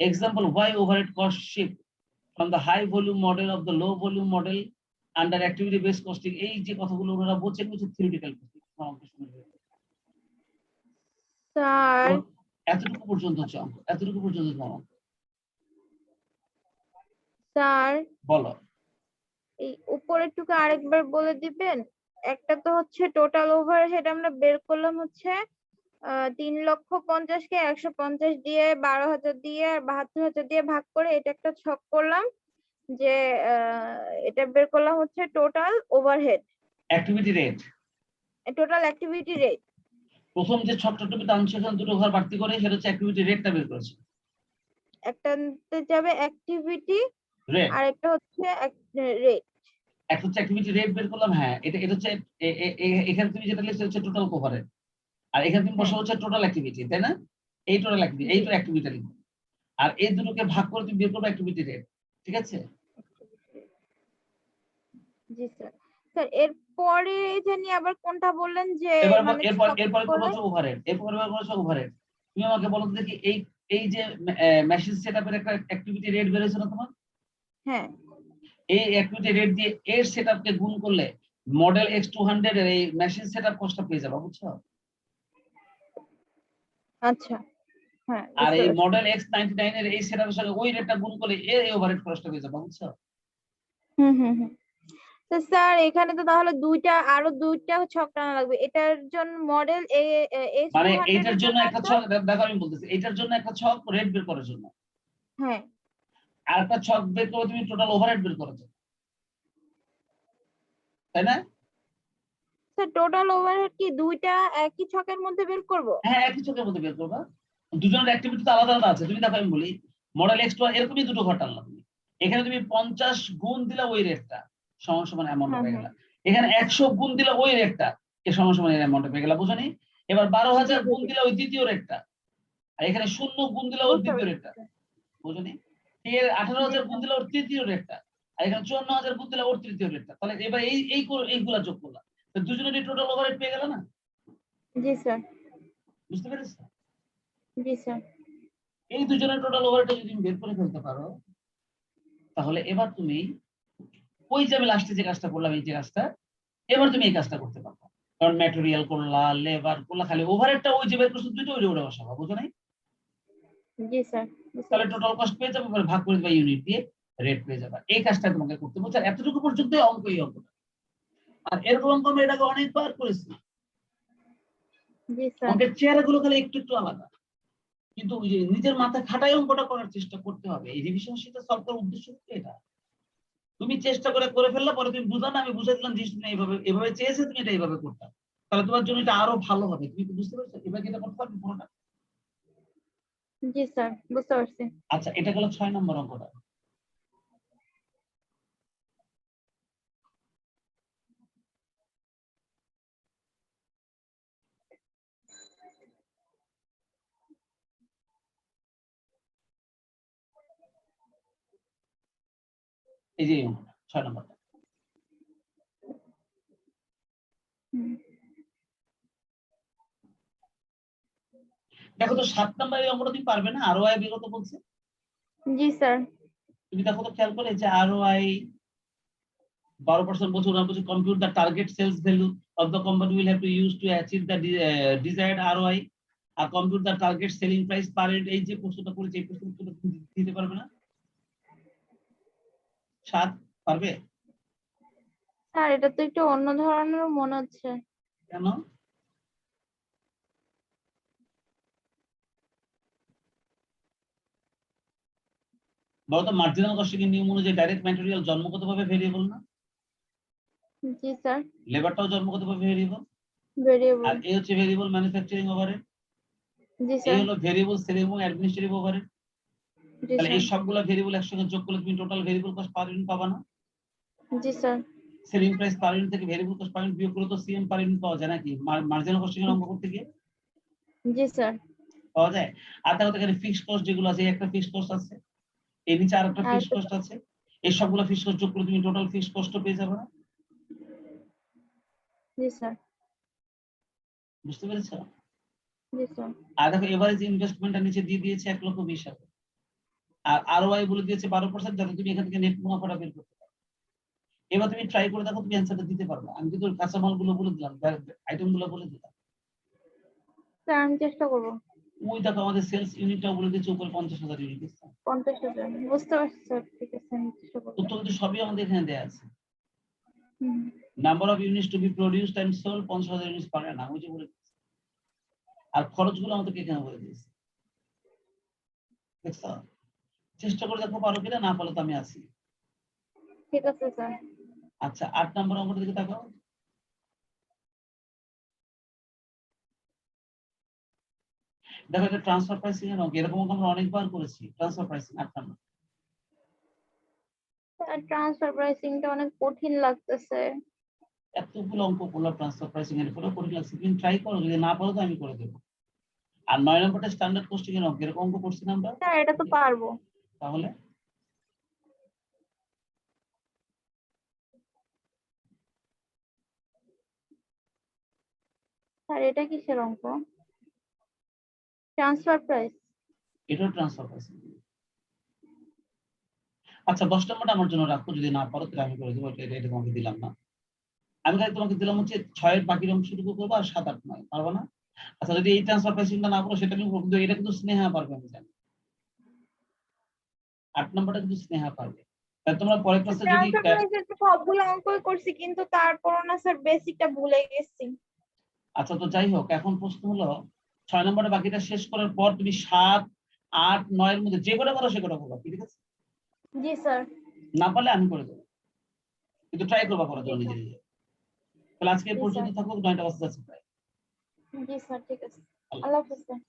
Example, why overhead cost shift from the high volume model of the low volume model under activity based costing। এই যে কথাগুলো ওনারা বলছেন কিছু থিওরিটিক্যাল স্যার এতটুকু পর্যন্ত হচ্ছে অঙ্ক, এতটুকু পর্যন্ত তোমার অঙ্ক। স্যার বলো। এই উপরের টুকু আরেকবার বলে দিবেন। একটা তো হচ্ছে টোটাল ওভারহেড আমরা বের করলাম হচ্ছে 3,50,000 কে 150 দিয়ে 12,000 দিয়ে আর 72,000 দিয়ে ভাগ করে এটা একটা ছক করলাম যে এটা বের করলাম হচ্ছে total overhead, activity rate, total activity rate. প্রথম যে ছকটা তুমি টানছো সেখানে দুটো ঘর বাড়তি করে, সেটা হচ্ছে অ্যাক্টিভিটি রেটটা বের করেছে। একটাতে যাবে অ্যাক্টিভিটি রেট, আর একটা হচ্ছে রেট। একটা হচ্ছে অ্যাক্টিভিটি রেট বের করলাম, হ্যাঁ এটা এটা হচ্ছে এখানে তুমি যেটা লিখছো হচ্ছে টোটাল কভারেজ, আর এখানে তুমি বসে হ্যাঁ হচ্ছে টোটাল অ্যাক্টিভিটি, তাই না? এই টোটাল অ্যাক্টিভিটি, এই জি তো অ্যাক্টিভিটি লিখবো, আর এই দুটোকে ভাগ করে তুমি বের করবে অ্যাক্টিভিটি রেট, ঠিক আছে? জি স্যার। স্যার এরপরে জানি আবার কোনটা বললেন যে এবার মানে এরপর ছক এরপরে করবো করে? হচ্ছে ওভারহেড, এরপরে হচ্ছে ওভারহেড। তুমি আমাকে বলো তো দেখি, এই এই যে মেশিন সেটআপের একটা অ্যাক্টিভিটি রেট বের হয়েছে না তোমার? হ্যাঁ এই অ্যাক্টিভিটি রেট দিয়ে এর সেটআপকে গুণ করলে মডেল X200 এর এই মেশিন সেটআপ কস্টটা পেয়ে যাবে, বুঝছো? আচ্ছা হ্যাঁ আর বুঝতে এই পারছি। মডেল X99 এর এই সেটআপের সঙ্গে ওই রেটটা গুণ করলে এর এই ওভারহেড কস্টটা পেয়ে যাবে, বুঝছো? হুম। তো স্যার এখানে তো তাহলে আরো দুইটা ছক টানা লাগবে এটার জন্য মডেল এস টু মানে হান্ড্রেড এইটার এর জন্য জন্য একটা একটা। ছক, দেখো আমি বলতেছি, এইটার জন্য একটা ছক রেট বের করার জন্য, হ্যাঁ আর একটা ছক বের করে তুমি টোটাল ওভারহেড বের করার জন্য, তাই না? স্যার টোটাল ওভারহেড কি দুইটা একই ছকের মধ্যে বের করব? হ্যাঁ, একই ছকের মধ্যে বের করবা। দুজনের অ্যাক্টিভিটি তো আলাদা আলাদা আছে। তুমি দেখো আমি বলি, মডেল X2 এরকমই দুটো ঘর টানলাম তুমি, এখানে তুমি 50 গুণ দিলা ওই রেটটা, সমান সমান অ্যামাউন্টটা হ্যাঁ পেয়ে হ্যাঁ গেলা। এখানে 100 গুণ দিলা ওই রেটটা, এর সমান সমান এর অ্যামাউন্টটা পেয়ে গেলা, বুঝো নি? এবার জি 12,000 জি গুণ জি দিলা ওই দ্বিতীয় রেটটা, আর এখানে 0 গুণ দিলা ওর বুঝতে দ্বিতীয় পারছি রেটটা, বুঝো নি? এর জি 18,000 গুণ স্যার দিলা ওর তৃতীয় রেটটা, আর এখানে 54,000 গুণ দিলা ওর তৃতীয় রেটটা। তাহলে এবার এইগুলা যোগ করলাম, তো দুজনেরই টোটাল ওভারহেড পেয়ে গেল না? জি স্যার বুঝতে পেরেছো? জি স্যার এই দুজনের টোটাল ওভারহেডটা যদি তুমি বের করে ফেলতে পারো, তাহলে এবার তুমি ওই যে আমি লাস্টে যে কাজটা করলাম, এই যে কাজটা, এবার তুমি এই কাজটা করতে পারবে। কারণ ম্যাটেরিয়াল করলা, লেবার করলা, খালি ওভারহেডটা ওই যে বের করছো দুটো, ওই ওটা বসাবো, বুঝো নাই? জি স্যার বুঝতে তাহলে পারছি। টোটাল কস্ট পেয়ে যাবে, এবার ভাগ করে দেবা ইউনিট দিয়ে, রেট পেয়ে যাবে। এই কাজটা তোমাকে করতে বলছে, আর এতটুকু পর্যন্ত অঙ্ক, এই অঙ্কটা। আর এরকম অঙ্ক আমরা এটাকে অনেকবার করেছি। জি স্যার অঙ্কের চেহারা গুলো খালি একটু একটু আলাদা, কিন্তু ওই যে নিজের মাথায় খাটাই অঙ্কটা করার চেষ্টা করতে হবে। এই রিভিশন শিটটা সলভ করার উদ্দেশ্য হচ্ছে এটা। তুমি চেষ্টা করে ফেললে পরে তুমি বুঝা না, আমি বুঝাই দিলাম জিনিস তুমি এইভাবে এভাবে চেয়েছে, তুমি এটা এইভাবে করতে, তাহলে তোমার জন্য এটা আরো ভালো হবে। তুমি কি বুঝতে পারছো এবার এটা করতে পারবে পুরোটা? জি স্যার বুঝতে পারছি। আচ্ছা, এটা গেল 6 নম্বর অঙ্কটা। এই যে এই অঙ্কটা 6 নম্বরটা। হুম। দেখো তো 7 নম্বর এই অঙ্কটা তুমি পারবে না, আরো আই বিগত বলছে। জি স্যার তুমি দেখো তো খেয়াল করে যে আরো আই 12% বলছে, ওরা বলছে compute the target sales value of the company will have to use to achieve the desired ROI আর compute the target selling price per unit. এই যে প্রশ্নটা করেছে, এই প্রশ্নের উত্তরটা তুমি দিতে পারবে না? 7 পারবে? স্যার এটা তো একটু অন্য ধরনের মনে হচ্ছে। কেন? বলতো মার্জিনাল কস্টিং এর নিয়ম অনুযায়ী ডাইরেক্ট ম্যাটেরিয়াল জন্মগতভাবে ভেরিয়েবল না? জি স্যার লেবারটাও জন্মগতভাবে ভেরিয়েবল। ভেরিয়েবল। আর এই হচ্ছে ভেরিয়েবল ম্যানুফ্যাকচারিং ওভারহেড, জি এই স্যার হলো ভেরিয়েবল সেলিং এবং অ্যাডমিনিস্ট্রেটিভ ওভারহেড। জি তাহলে স্যার এই সবগুলো ভেরিয়েবল একসঙ্গে যোগ করলে তুমি total variable cost per unit পাবা না? জি sir selling price per unit থেকে ভেরিয়েবল কস্ট পার ইউনিট বিয়োগ করে তো সিএম পার ইউনিট পাওয়া যায় নাকি? মার্জিনাল কস্টিং এর অঙ্ক করতে গিয়ে জি স্যার। পাওয়া যায়। আর দেখো এখানে ফিক্সড কস্ট যেগুলো আছে, একটা ফিক্সড কস্ট আছে, এর নিচে আরেকটা আর ফিক্সড কস্ট আছে, এই সবগুলো ফিক্সড কস্ট যোগ করে তুমি টোটাল ফিক্সড কস্ট পেয়ে যাবে না? জি স্যার বুঝতে পেরেছো? জি স্যার আর দেখো এভারেজ ইনভেস্টমেন্টটা নিচে দিয়ে দিয়েছে 1,20,000, আর আরওআই বলে দিয়েছে 12%, যাতে তুমি এখান থেকে নেট মুনাফাটা বের করতে পারো। এবার তুমি ট্রাই করে দেখো, তুমি অ্যান্সারটা দিতে পারবে। আমি কিন্তু কাঁচামাল গুলো বলে দিলাম, আইটেম গুলো বলে দিলাম। স্যার আমি চেষ্টা করবো। ওই দেখো আমাদের সেলস ইউনিটটা বলে দিচ্ছে উপরে 50,000 ইউনিট দিচ্ছে। 50,000 বুঝতে পারছি স্যার, ঠিক আছে আমি চেষ্টা করবো। উত্তর কিন্তু সবই আমাদের এখানে দেয়া আছে। হুম। Number of units to be produced and sold 50,000 units per annum, ওই যে বলে দিচ্ছে। আর খরচগুলো আমাদেরকে এখানে বলে দিয়েছে। দেখছো? চেষ্টা করে দেখো পারো কিনা, না পারলে তো আমি আছি। ঠিক আছে স্যার। আচ্ছা 8 নম্বর অঙ্কটা দিকে তাকাও। দেখো এটা ট্রান্সফার প্রাইসিং এর অঙ্ক, এরকম অঙ্ক আমরা অনেকবার করেছি। ট্রান্সফার প্রাইসিং 8 নম্বর। স্যার ট্রান্সফার প্রাইসিংটা অনেক কঠিন লাগতেছে। এতগুলো অঙ্ক করলাম ট্রান্সফার প্রাইসিং এর, পুরো কঠিন লাগছে, কিন্তু ট্রাই করো, যদি না পারো তো আমি করে দেবো। আর 9 নম্বরটা স্ট্যান্ডার্ড কস্টিং এর অঙ্ক, এরকম অঙ্ক করছি না আমরা? স্যার এটা তো পারবো। তাহলে স্যার এটা কিসের অঙ্ক? Transfer price. এটাও ট্রান্সফার প্রাইসিং। আচ্ছা 10 নম্বরটা আমার জন্য রাখো, যদি না পারো তাহলে আমি করে দেবো। এটা তোমাকে দিলাম না, আমি খালি তোমাকে দিলাম হচ্ছে 6 এর বাকি অংশটুকু করবো, আর 7, 8, 9 পারবো না? আচ্ছা যদি এই ট্রান্সফার প্রাইসিংটা না পারো সেটা আমি করবো, কিন্তু এটা কিন্তু স্নেহা পারবে, আমি জানি। 8 নম্বরটা কিন্তু স্নেহা পারবে। তাহলে তোমরা পরের ক্লাসে যদি ট্রান্সফার প্রাইসের তো সবগুলো অঙ্কই করছি, কিন্তু তারপরও না স্যার বেসিকটা ভুলে গেছি। আচ্ছা তো যাই হোক, এখন প্রশ্ন হলো 6 নম্বরের বাকিটা শেষ করার পর তুমি 7, 8, 9 এর মধ্যে যে কটা পারো সে কটা করবা, ঠিক আছে? জি স্যার। না পারলে আমি করে দেবো, কিন্তু ট্রাই করবা করার জি জন্য নিজে স্যার। নিজে। তাহলে আজকে এই জি স্যার। পর্যন্ত থাকুক, 9টা বাজতে যাচ্ছে প্রায়। জি স্যার ঠিক আছে। আল্লাহ হাফেজ স্যার।